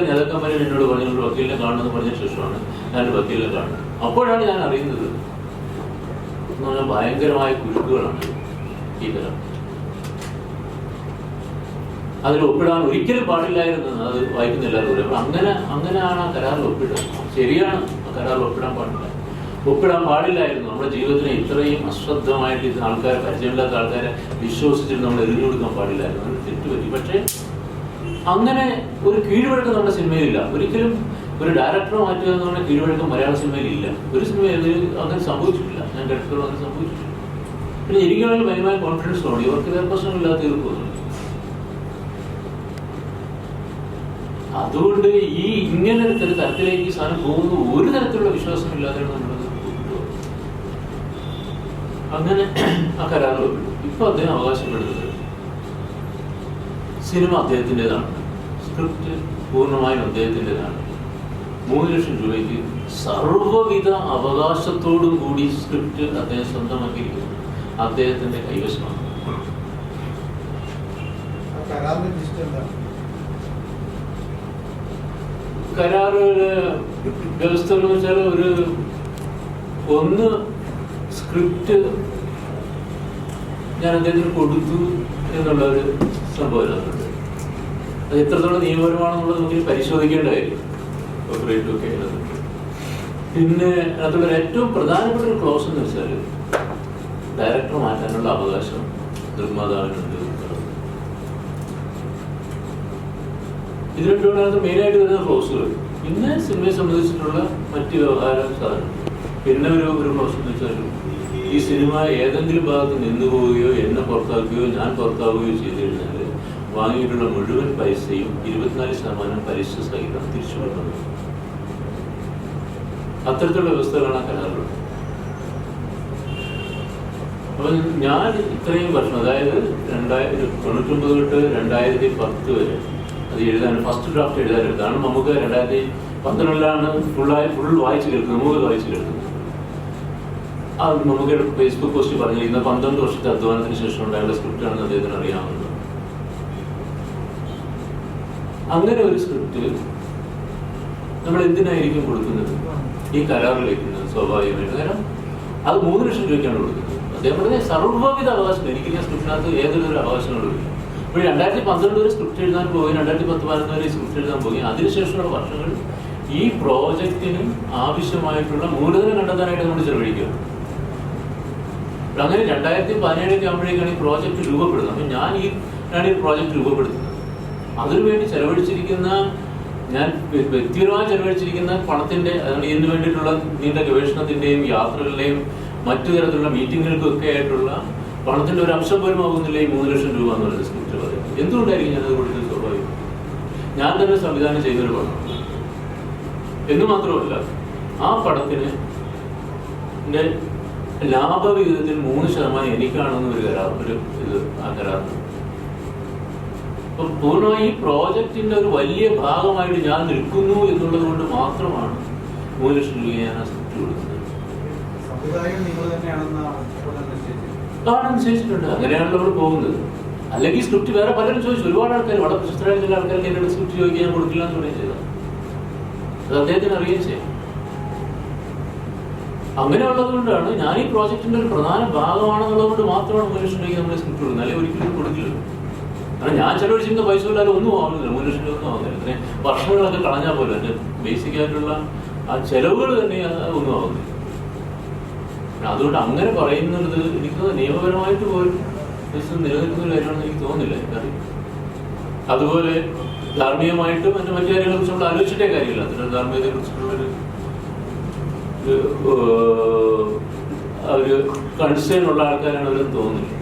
നേതാക്കന്മാരെ എന്നോട് പറഞ്ഞ വക്കീലിനെ കാണുമെന്ന് പറഞ്ഞ ശേഷമാണ് ഞാൻ വക്കീലിനെ കാണുന്നത്. അപ്പോഴാണ് ഞാൻ അറിയുന്നത് എന്ന് പറഞ്ഞാൽ ഭയങ്കരമായ കുരുക്കുകളാണ് ഈ തരം. അതിൽ ഒപ്പിടാൻ ഒരിക്കലും പാടില്ലായിരുന്നു. അത് വായിക്കുന്ന എല്ലാവരും പറയും. അങ്ങനെയാണ് ആ കരാറിൽ ഒപ്പിടുന്നത്. ശരിയാണ്, ആ കരാറിൽ ഒപ്പിടാൻ പാടില്ലായിരുന്നു. നമ്മുടെ ജീവിതത്തിന് ഇത്രയും അശ്രദ്ധമായിട്ട് ഇത് ആൾക്കാരെ, പരിചയമില്ലാത്ത ആൾക്കാരെ വിശ്വസിച്ചിട്ട് നമ്മൾ എറിഞ്ഞു കൊടുക്കാൻ പാടില്ലായിരുന്നു. അത് തെറ്റുപറ്റി. പക്ഷേ അങ്ങനെ ഒരു കീഴ്വഴക്കം നമ്മുടെ സിനിമയിലില്ല. ഒരിക്കലും ഒരു ഡയറക്ടറെ മാറ്റുക എന്ന് പറഞ്ഞാൽ കീഴ്വഴക്കം മലയാള സിനിമയിൽ ഇല്ല. ഒരു സിനിമയിൽ അങ്ങനെ സംഭവിച്ചിട്ടില്ല. ഞാൻ കേട്ടിട്ടുള്ള അങ്ങനെ സംഭവിച്ചിട്ടില്ല. പിന്നെ എനിക്കാണെങ്കിൽ ഭയങ്കരമായ കോൺഫിഡൻസ് തോന്നി. ഇവർക്ക് വേറെ പ്രശ്നമില്ലാതെ തീർക്കുമെന്ന്. അതുകൊണ്ട് ഈ ഇങ്ങനെ ഒരു തരത്തിലേക്ക് ഈ സാധനം പോകുന്ന ഒരു തരത്തിലുള്ള വിശ്വാസമില്ലാതെയാണ് നമ്മളത്. അങ്ങനെ ആ കരാറുകൾ ഇപ്പൊ അദ്ദേഹം അവകാശപ്പെടുന്നത് സിനിമ അദ്ദേഹത്തിൻ്റെതാണ്, സ്ക്രിപ്റ്റ് പൂർണ്ണമായും അദ്ദേഹത്തിൻ്റെതാണ്. 3 ലക്ഷം രൂപയ്ക്ക് സർവ്വവിധ അവകാശത്തോടും കൂടി സ്ക്രിപ്റ്റ് അദ്ദേഹം സ്വന്തമാക്കിയിരിക്കുന്നത് അദ്ദേഹത്തിന്റെ കൈവശമാണ്. കരാറുകളുടെ വ്യവസ്ഥ എന്ന് വെച്ചാൽ ഒന്ന് സ്ക്രിപ്റ്റ് ഞാൻ അദ്ദേഹത്തിന് കൊടുത്തു എന്നുള്ള ഒരു സംഭവം അതിനകത്തുണ്ട്. അത് എത്രത്തോളം നിയമപരമാണെന്നുള്ളത് നമുക്ക് പരിശോധിക്കേണ്ട കാര്യം. പിന്നെ അതിനുള്ള ഏറ്റവും പ്രധാനപ്പെട്ട ഒരു ക്ലോസ് എന്ന് വെച്ചാൽ ഡയറക്ടർ മാറ്റാനുള്ള അവകാശം നിർമ്മാതാവിനുണ്ട്. ഇത് രണ്ടുകൊണ്ടാണ് മെയിനായിട്ട് വരുന്ന ക്ലോസുകൾ. പിന്നെ സിനിമയെ സംബന്ധിച്ചിട്ടുള്ള മറ്റ് വ്യവഹാര സാധനം. പിന്നെ ഒരു ക്ലോസ് എന്ന് വെച്ചാൽ ഈ സിനിമ ഏതെങ്കിലും ഭാഗത്ത് നിന്നു പോവുകയോ എന്നെ പുറത്താക്കുകയോ ഞാൻ പുറത്താവുകയോ ചെയ്തു കഴിഞ്ഞാൽ വാങ്ങിയിട്ടുള്ള മുഴുവൻ പൈസയും 24% പലിശ സഹിതം തിരിച്ചു കൊടുക്കുന്നത്. അത്തരത്തിലുള്ള വ്യവസ്ഥകളാണ് ആ കരാറുള്ളത്. അപ്പം ഞാൻ ഇത്രയും വർഷം, അതായത് 1999 തൊട്ട് 2010 വരെ അത് എഴുതാൻ, ഫസ്റ്റ് ഡ്രാഫ്റ്റ് എഴുതാനെടുത്തു. കാരണം നമുക്ക് 2012 ഫുൾ വായിച്ചു കേൾക്കുന്നത്, നമുക്ക് വായിച്ചു കേൾക്കുന്നത്. അത് നമുക്ക് ഫേസ്ബുക്ക് പോസ്റ്റ് പറഞ്ഞിരിക്കുന്ന 12 വർഷത്തെ അധ്വാനത്തിന് ശേഷം ഉണ്ടായുള്ള സ്ക്രിപ്റ്റാണെന്ന് അദ്ദേഹത്തിന് അറിയാവുന്നത്. അങ്ങനെ ഒരു സ്ക്രിപ്റ്റ് നമ്മൾ എന്തിനായിരിക്കും കൊടുക്കുന്നത്? ഈ കരാറിൽ വയ്ക്കുന്നത് സ്വാഭാവികമായിട്ട്. കാരണം അത് 3 ലക്ഷം രൂപയ്ക്കാണ് കൊടുക്കുന്നത്. അദ്ദേഹം പറഞ്ഞ സർവ്വവിധ അവകാശങ്ങൾ, എനിക്ക് ഞാൻ സ്ക്രിപ്റ്റിനകത്ത് ഏതൊരു അവകാശങ്ങളും ഇല്ല. ഇപ്പോൾ 2012 വരെ സ്ക്രിപ്റ്റ് എഴുതാൻ പോയി, 2010-11 വരെ സ്ക്രിപ്റ്റ് എഴുതാൻ പോയി. അതിനുശേഷമുള്ള വർഷങ്ങൾ ഈ പ്രോജക്റ്റിന് ആവശ്യമായിട്ടുള്ള മൂലധനം കണ്ടെത്താനായിട്ട് നമ്മൾ ചെലവഴിക്കുകയാണ്. അങ്ങനെ 2017 ആകുമ്പോഴേക്കാണ് ഈ പ്രോജക്റ്റ് രൂപപ്പെടുന്നത്. അപ്പം ഞാനാണ് ഈ പ്രോജക്റ്റ് രൂപപ്പെടുത്തുന്നത്. അതിനുവേണ്ടി ചെലവഴിച്ചിരിക്കുന്ന, ഞാൻ വ്യക്തിപരമായി ചെലവഴിച്ചിരിക്കുന്ന പണത്തിൻ്റെ, ഇതിനു വേണ്ടിയിട്ടുള്ള നീണ്ട ഗവേഷണത്തിൻ്റെയും യാത്രകളുടെയും മറ്റു തരത്തിലുള്ള മീറ്റിങ്ങുകൾക്കും ഒക്കെ ആയിട്ടുള്ള പണത്തിൻ്റെ ഒരു അംശം പോലും ആകുന്നില്ല ഈ 3 ലക്ഷം രൂപ എന്നുള്ളത് സ്ക്രിപ്റ്റ് പറയുന്നത്. എന്തുകൊണ്ടായിരിക്കും ഞാനത് കൊടുത്തത്? സ്വാഭാവികം, ഞാൻ തന്നെ സംവിധാനം ചെയ്തൊരു പടം എന്ന് മാത്രമല്ല, ആ പടത്തിന് ലാഭവിഹിതത്തിൽ 3% എനിക്കാണെന്ന് ഒരു കരാർ, ആ കരാറിന്. അപ്പം പൂർണ്ണമായി ഈ പ്രോജക്റ്റിന്റെ ഒരു വലിയ ഭാഗമായിട്ട് ഞാൻ നിൽക്കുന്നു എന്നുള്ളത് കൊണ്ട് മാത്രമാണ് 3 ലക്ഷം രൂപ ഞാൻ ആ സ്ക്രിപ്റ്റ് കൊടുക്കുന്നത്. നിശ്ചയിച്ചിട്ടുണ്ട്. അങ്ങനെയാണല്ലോ നമ്മൾ പോകുന്നത്. അല്ലെങ്കിൽ സ്ക്രിപ്റ്റ് വേറെ പലരും ചോദിച്ചു. ഒരുപാട് ആൾക്കാർ, വളരെ പ്രശസ്തരായ ചില ആൾക്കാർക്ക് എന്നോട് സ്ക്രിപ്റ്റ് ചോദിക്കാൻ ഞാൻ കൊടുക്കില്ല എന്ന് പറയുകയും ചെയ്തത്. അത് അദ്ദേഹത്തിന് അറിയുകയും ചെയ്യും. അങ്ങനെയുള്ളത് കൊണ്ടാണ് ഞാൻ ഈ പ്രോജക്റ്റിന്റെ ഒരു പ്രധാന ഭാഗമാണെന്നുള്ളത് കൊണ്ട് മാത്രമാണ് 3 ലക്ഷം രൂപയ്ക്ക് നമ്മൾ സ്ക്രിപ്റ്റ് കൊടുക്കുന്നത്. അല്ലെങ്കിൽ ഒരിക്കലും കൊടുക്കില്ലല്ലോ. കാരണം ഞാൻ ചെലവഴിച്ചിരുന്ന പൈസ ഇല്ലാതെ ഒന്നും ആവുന്നില്ല. 3 ലക്ഷം രൂപ ഒന്നും ആവുന്നില്ല. ഇത്രയും വർഷങ്ങളൊക്കെ കളഞ്ഞാൽ പോലും എൻ്റെ ബേസിക് ആയിട്ടുള്ള ആ ചെലവുകൾ തന്നെ ഒന്നും ആവുന്നില്ല. അതുകൊണ്ട് അങ്ങനെ പറയുന്നത് എനിക്ക് നിയമപരമായിട്ട് പോലും നിലനിൽക്കുന്ന ഒരു കാര്യമാണെന്ന് എനിക്ക് തോന്നുന്നില്ല. എനിക്കറിയാം. അതുപോലെ ധാർമ്മികമായിട്ടും എൻ്റെ മറ്റു കാര്യങ്ങളെ കുറിച്ച് നമ്മൾ ആലോചിച്ചിട്ടേ കാര്യമില്ല. അതിൻ്റെ ധാർമ്മികതയെ കുറിച്ചിട്ടുള്ളൊരു ഒരു കൺസേൺ ഉള്ള ആൾക്കാരാണ് അവരെന്ന് തോന്നുന്നില്ല.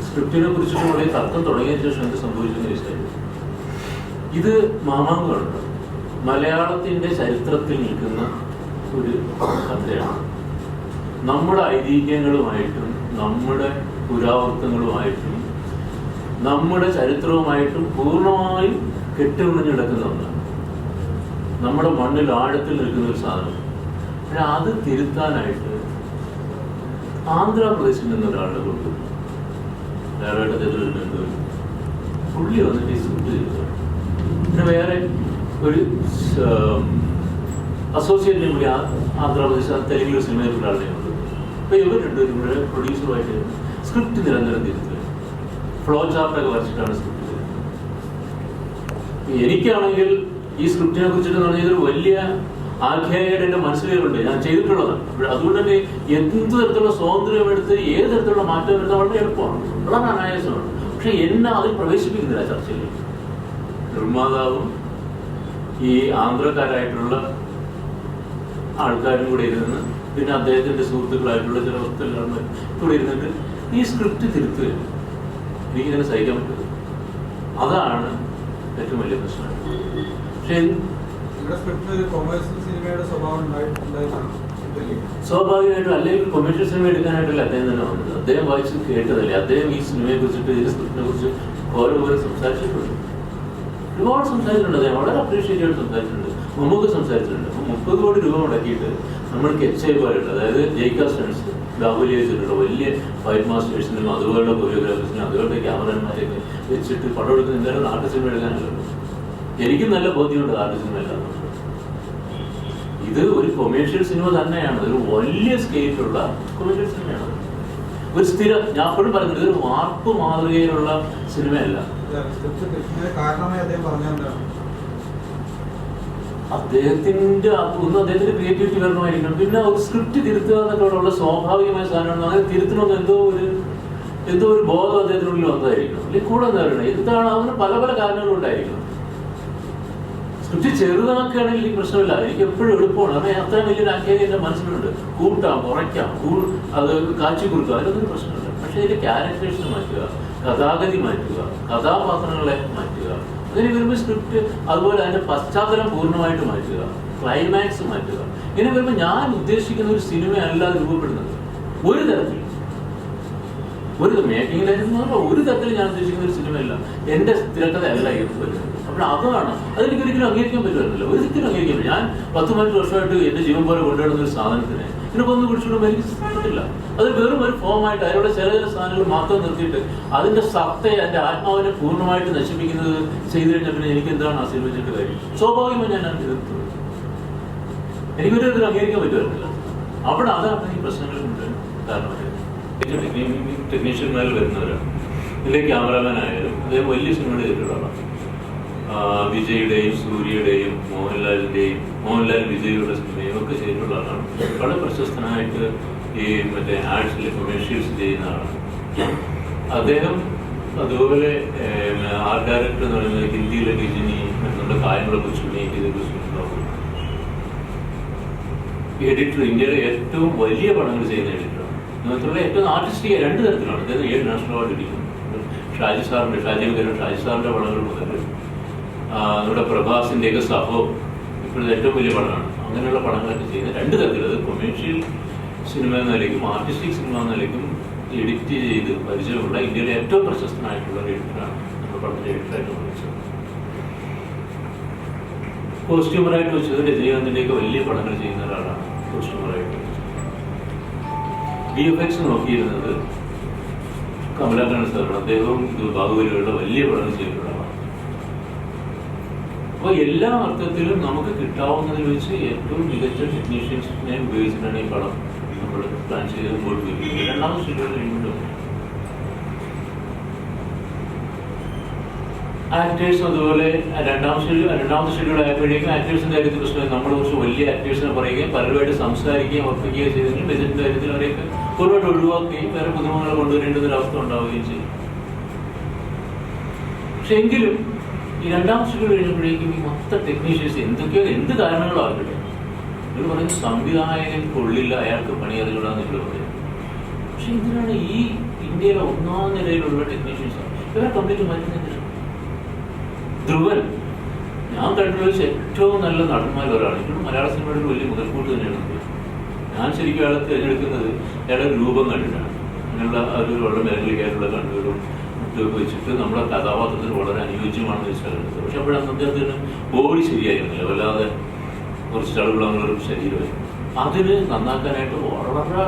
സ്ക്രിപ്റ്റിനെ കുറിച്ചിട്ടുള്ള തർക്കം തുടങ്ങിയതിന് ശേഷം എന്ത് സംഭവിച്ചെന്ന് ചോദിച്ചാൽ, ഇത് മാമാങ്കമാണ്. മലയാളത്തിൻ്റെ ചരിത്രത്തിൽ നിൽക്കുന്ന ഒരു കഥയാണ്. നമ്മുടെ ഐതിഹ്യങ്ങളുമായിട്ടും നമ്മുടെ പുരാവൃത്തങ്ങളുമായിട്ടും നമ്മുടെ ചരിത്രവുമായിട്ടും പൂർണ്ണമായും കെട്ടുപിണഞ്ഞ് കിടക്കുന്ന ഒന്നാണ്. നമ്മുടെ മണ്ണിൽ ആഴത്തിൽ നിൽക്കുന്ന ഒരു സാധനം. പക്ഷെ അത് തിരുത്താനായിട്ട് ആന്ധ്രാപ്രദേശിൽ നിന്നൊരാളുടെ കൊണ്ട് പുള്ളി വന്നിട്ട് ഈ സ്ക്രിപ്റ്റ് ചെയ്തു. പിന്നെ വേറെ ഒരു അസോസിയേറ്റ് കൂടി ആന്ധ്രാപ്രദേശ് തെലുങ്കിലൊരു സിനിമയിലുള്ള ആളുടെ ഉണ്ട്. അപ്പോൾ ഇവരുണ്ട് ഇവിടെ പ്രൊഡ്യൂസറുമായിട്ട് സ്ക്രിപ്റ്റ് നിരന്തരം തിരുത്തുക, ഫ്ലോ ചാർട്ടൊക്കെ വരച്ചിട്ടാണ് സ്ക്രിപ്റ്റ് ചെയ്തത്. എനിക്കാണെങ്കിൽ ഈ സ്ക്രിപ്റ്റിനെ കുറിച്ചിട്ട് പറഞ്ഞാൽ ഇതൊരു വലിയ ആഖ്യായിയുടെ എൻ്റെ മനസ്സിലുണ്ട്, ഞാൻ ചെയ്തിട്ടുള്ളതാണ്. അതുകൊണ്ട് തന്നെ എന്ത് തരത്തിലുള്ള സ്വാതന്ത്ര്യം എടുത്ത് ഏത് തരത്തിലുള്ള മാറ്റം വരുത്താൻ വളരെ എളുപ്പമാണ്, വളരെ അനായാസമാണ്. പക്ഷെ എന്നെ അതിൽ പ്രവേശിപ്പിക്കുന്നില്ല ചർച്ചയിൽ. നിർമ്മാതാവും ഈ ആന്ധ്രക്കാരായിട്ടുള്ള ആൾക്കാരും കൂടെ ഇരുന്ന്, പിന്നെ അദ്ദേഹത്തിൻ്റെ സുഹൃത്തുക്കളായിട്ടുള്ള ചില വസ്തുക്കൾ കൂടെ ഇരുന്നിട്ട് ഈ സ്ക്രിപ്റ്റ് തിരുത്തുക. എനിക്കിതിനെ സഹിക്കാൻ പറ്റുന്നത് അതാണ് ഏറ്റവും വലിയ പ്രശ്നം. പക്ഷേ സ്വാഭാവികമായിട്ടും അല്ലെങ്കിൽ കൊമേഴ്ഷ്യൽ സിനിമ എടുക്കാനായിട്ടല്ല അദ്ദേഹം തന്നെ വന്നത്. അദ്ദേഹം വായിച്ച് കേട്ടതല്ലേ. അദ്ദേഹം ഈ സിനിമയെ കുറിച്ചിട്ട് ഈ സ്ക്രിപ്റ്റിനെ കുറിച്ച് ഓരോ സംസാരിച്ചിട്ടുണ്ട്, ഒരുപാട് സംസാരിച്ചിട്ടുണ്ട്. അദ്ദേഹം വളരെ അപ്രീഷിയേറ്റ് ആയിട്ട് സംസാരിച്ചിട്ടുണ്ട്. നമുക്ക് സംസാരിച്ചിട്ടുണ്ട്. 30 കോടി രൂപ മുടക്കിയിട്ട് നമ്മൾ കെച്ചേ പോലെയുണ്ട്, അതായത് ജയ്ക്കാ സ്റ്റൺസ്, ബാഹുലി വെച്ചിട്ടുള്ള വലിയ ഫൈറ്റ് മാസ്റ്റേഴ്സിനും അതുപോലുള്ള കൊറിയോഗ്രാഫേഴ്സിനും അതുപോലുള്ള ക്യാമറമാരെയൊക്കെ വെച്ചിട്ട് പടം എടുക്കുന്ന എന്തായാലും നാട്ടു സിനിമ എടുക്കാനല്ലോ. എനിക്കും നല്ല ബോധ്യമുണ്ട് നാട്ടു സിനിമ എല്ലാം. ഇത് ഒരു കൊമേഴ്ഷ്യൽ സിനിമ തന്നെയാണ്, ഒരു വലിയ സ്കെയിലുള്ള കൊമേഴ്ഷ്യൽ സിനിമയാണ്. ഒരു സ്ഥിരം, ഞാൻ എപ്പോഴും പറയുന്നത് ഇതൊരു വാർപ്പ് മാതൃകയിലുള്ള സിനിമയല്ല. അദ്ദേഹത്തിന്റെ അദ്ദേഹത്തിന്റെ ക്രിയേറ്റിവിറ്റി വരണമായിരിക്കണം. പിന്നെ ഒരു സ്ക്രിപ്റ്റ് തിരുത്തുക എന്നൊക്കെയുള്ള സ്വാഭാവികമായ സാധനമാണ്. അങ്ങനെ തിരുത്തണമെന്ന് എന്തോ ഒരു ബോധം അദ്ദേഹത്തിനുള്ളിൽ വന്നതായിരിക്കണം. അല്ലെങ്കിൽ കൂടെ എന്താ പറയുന്നത്, എന്താണ് അതിന് പല പല കാരണങ്ങളുണ്ടായിരിക്കണം. സ്ക്രിപ്റ്റ് ചെറുതാക്കുകയാണെങ്കിൽ ഈ പ്രശ്നമില്ല, എനിക്ക് എപ്പോഴും എളുപ്പമാണ്. കാരണം അത്രയും വലിയൊരു ആഖ്യാനം എൻ്റെ മനസ്സിലുണ്ട്. കൂട്ടാം, കുറയ്ക്കാം, അത് കാച്ചി കൊടുക്കുക, അതിനൊന്നും പ്രശ്നമില്ല. പക്ഷേ ഇതിന്റെ ക്യാരക്ടേഴ്സ് മാറ്റുക, കഥാഗതി മാറ്റുക, കഥാപാത്രങ്ങളെ മാറ്റുക, അങ്ങനെ വരുമ്പോൾ സ്ക്രിപ്റ്റ്, അതുപോലെ അതിന്റെ പശ്ചാത്തലം പൂർണ്ണമായിട്ട് മാറ്റുക, ക്ലൈമാക്സ് മാറ്റുക. ഇങ്ങനെ വരുമ്പോൾ ഞാൻ ഉദ്ദേശിക്കുന്ന ഒരു സിനിമ അല്ലാതെ രൂപപ്പെടുന്നത് ഒരു തരത്തിൽ. ഒരു മേക്കിങ്ങിലായിരുന്നു ഒരു തരത്തിൽ ഞാൻ ഉദ്ദേശിക്കുന്ന ഒരു സിനിമയല്ല, എൻ്റെ തിരക്കഥയല്ല ഇത് വരുന്നത്. അപ്പോൾ അതാണ് അതെനിക്കൊരിക്കലും അംഗീകരിക്കാൻ പറ്റുമായിരുന്നില്ല, ഒരിക്കലും അംഗീകരിക്കാൻ പറ്റില്ല. ഞാൻ 10-15 വർഷമായിട്ട് എൻ്റെ ജീവൻ പോലെ കൊണ്ടുവരുന്ന ഒരു സാധനത്തിനെ ഇതിനൊക്കെ ഒന്ന് പിടിച്ചിടുമ്പോൾ എനിക്ക് പറ്റില്ല. അത് വെറും ഒരു ഫോമായിട്ട് അതിലൂടെ ചില സാധനങ്ങൾ മാത്രം നിർത്തിയിട്ട് അതിൻ്റെ സത്തയെ, അതിൻ്റെ ആത്മാവിനെ പൂർണ്ണമായിട്ട് നശിപ്പിക്കുന്നത് ചെയ്തു കഴിഞ്ഞാൽ പിന്നെ എനിക്ക് എന്താണ് ആ സിനിമ വെച്ചിട്ട് കാര്യം? സ്വാഭാവികമായി ഞാൻ എതിർത്തത്, എനിക്കൊരു അംഗീകരിക്കാൻ പറ്റുമായിരുന്നില്ല. അവിടെ അതാണ് ഈ പ്രശ്നങ്ങളുണ്ട്. കാരണം ടെക്നീഷ്യന്മാരിൽ വരുന്നവരാണ്. ഇതിലെ ക്യാമറാമാനായാലും അദ്ദേഹം വലിയ സിനിമയുടെ ചെയ്തിട്ടുള്ള ആളാണ്. വിജയുടെയും സൂര്യയുടെയും മോഹൻലാൽ വിജയുടെ സിനിമയും ഒക്കെ ചെയ്തിട്ടുള്ള ആളാണ്. വളരെ പ്രശസ്തനായിട്ട് ഈ മറ്റേ ആർട്സിൽ കൊമേഴ്ഷ്യൽസ് ചെയ്യുന്ന ആളാണ് അദ്ദേഹം. അതുപോലെ ആർട്ട് ഡയറക്ടർ എന്ന് പറയുന്നത് ഹിന്ദിയിലെ രജനി, മറ്റുള്ള കാര്യങ്ങളൊക്കെ ചുരുങ്ങിയിട്ട് എഡിറ്റർ, ഇന്ത്യയിലെ ഏറ്റവും വലിയ പടങ്ങൾ ചെയ്യുന്ന എഡിറ്ററാണ്. മാത്രമല്ല ഏറ്റവും ആർട്ടിസ്റ്റിക് 2 തരത്തിലാണ്. അതായത് 7 നാഷണൽ അവാർഡ് ഇരിക്കുന്നു. ഷാജി സാറിൻ്റെ പടങ്ങൾ മുതൽ നമ്മുടെ പ്രഭാസിൻ്റെയൊക്കെ സഹോ ഇപ്പോഴത്തെ ഏറ്റവും വലിയ പടമാണ്. അങ്ങനെയുള്ള പടങ്ങളൊക്കെ ചെയ്യുന്ന 2 തരത്തിൽ, അത് കൊമേഴ്ഷ്യൽ സിനിമ എന്ന നിലയ്ക്കും ആർട്ടിസ്റ്റിക് സിനിമ എന്ന നിലയ്ക്കും എഡിറ്റ് ചെയ്ത് പരിചയമുള്ള ഇന്ത്യയിലെ ഏറ്റവും പ്രശസ്തനായിട്ടുള്ള ഒരു എഡിറ്ററാണ് നമ്മുടെ പടത്തിൻ്റെ എഡിറ്ററായിട്ട് വിളിച്ചത്. കോസ്റ്റ്യൂമറായിട്ട് വെച്ചത് രജനീകാന്തിൻ്റെയൊക്കെ വലിയ പടങ്ങൾ ചെയ്യുന്ന ഒരാളാണ് കോസ്റ്റ്യൂമറായിട്ട്. VFX നോക്കിയിരുന്നത് കമലാകരൻ സാറാണ്. അദ്ദേഹവും ബാഹുബലികളുടെ വലിയ പടങ്ങൾ ചെയ്തിട്ടുള്ള ആളാണ്. അപ്പോൾ എല്ലാ അർത്ഥത്തിലും നമുക്ക് കിട്ടാവുന്നതിൽ വെച്ച് ഏറ്റവും മികച്ച ടെക്നീഷ്യൻസിനെ ഉപയോഗിച്ചിട്ടാണ് ഈ പടം നമ്മൾ പ്ലാൻ ചെയ്ത് മുമ്പോട്ട് പോയിരിക്കുന്നത്. 2ാമത്തെ ഷെഡ്യൂൾ കഴിയുമ്പോൾ ആക്ടേഴ്സും അതുപോലെ 2ാമത്തെ ഷെഡ്യൂൾ ആയപ്പോഴേക്കും ആക്ടേഴ്സിന്റെ കാര്യത്തിൽ പ്രശ്നം. നമ്മൾ കുറച്ച് വലിയ ആക്ടേഴ്സിനെ പറയുകയും പലരുമായിട്ട് സംസാരിക്കുകയും ഉറപ്പിക്കുകയും ചെയ്തെങ്കിൽ ബജറ്റിന്റെ കാര്യത്തിൽ അവരെയൊക്കെ ഒരുപാട് ഒഴിവാക്കുകയും വേറെ പുതുമകളെ കൊണ്ടുവരേണ്ടുന്ന ഒരു അവസ്ഥ ഉണ്ടാവുകയും ചെയ്യും. പക്ഷെ എങ്കിലും ഈ 2ാമത്തെ ഷെഡ്യൂൾ കഴിഞ്ഞപ്പോഴേക്കും ഈ മൊത്തം ടെക്നീഷ്യൻസ് എന്ത് കാരണങ്ങളോ ആകട്ടെ, ഇവർ പറയുന്നത് സംവിധായകൻ കൊള്ളില്ല, അയാൾക്ക് പണി അറിയില്ലാന്ന് ഇവർ പറയും. പക്ഷെ എന്തിനാണ് ഈ ഇന്ത്യയിലെ 1ാം നിലയിലുള്ള ടെക്നീഷ്യൻസ് ഇവരെ കംപ്ലീറ്റ് മാറ്റുന്നത്? ധ്രുവൻ ഞാൻ കണ്ടുള്ള ഏറ്റവും നല്ല നടന്മാരിൽ ഒരാളാണ്. ഇപ്പോഴും മലയാള സിനിമയുടെ വലിയ മുതൽക്കൂട്ട് തന്നെയാണ്. ഞാൻ ശരിക്കും അയാളെ തിരഞ്ഞെടുക്കുന്നത് അയാളുടെ രൂപം കണ്ടിട്ടാണ്. അങ്ങനെയുള്ള ഒരു വളരെ മേഖലയ്ക്കായിട്ടുള്ള കണ്ണുകളും മുട്ടൊക്കെ വെച്ചിട്ട് നമ്മുടെ കഥാപാത്രത്തിന് വളരെ അനുയോജ്യമാണെന്ന് വെച്ചാൽ എടുത്തത്. പക്ഷെ അപ്പോഴാണ് അദ്ദേഹത്തിന് ബോഡി ശരിയായിരുന്നില്ല, വല്ലാതെ കുറച്ച് ചളുകളൊരു ശരീരമായിരുന്നു. അതിന് നന്നാക്കാനായിട്ട് വളരെ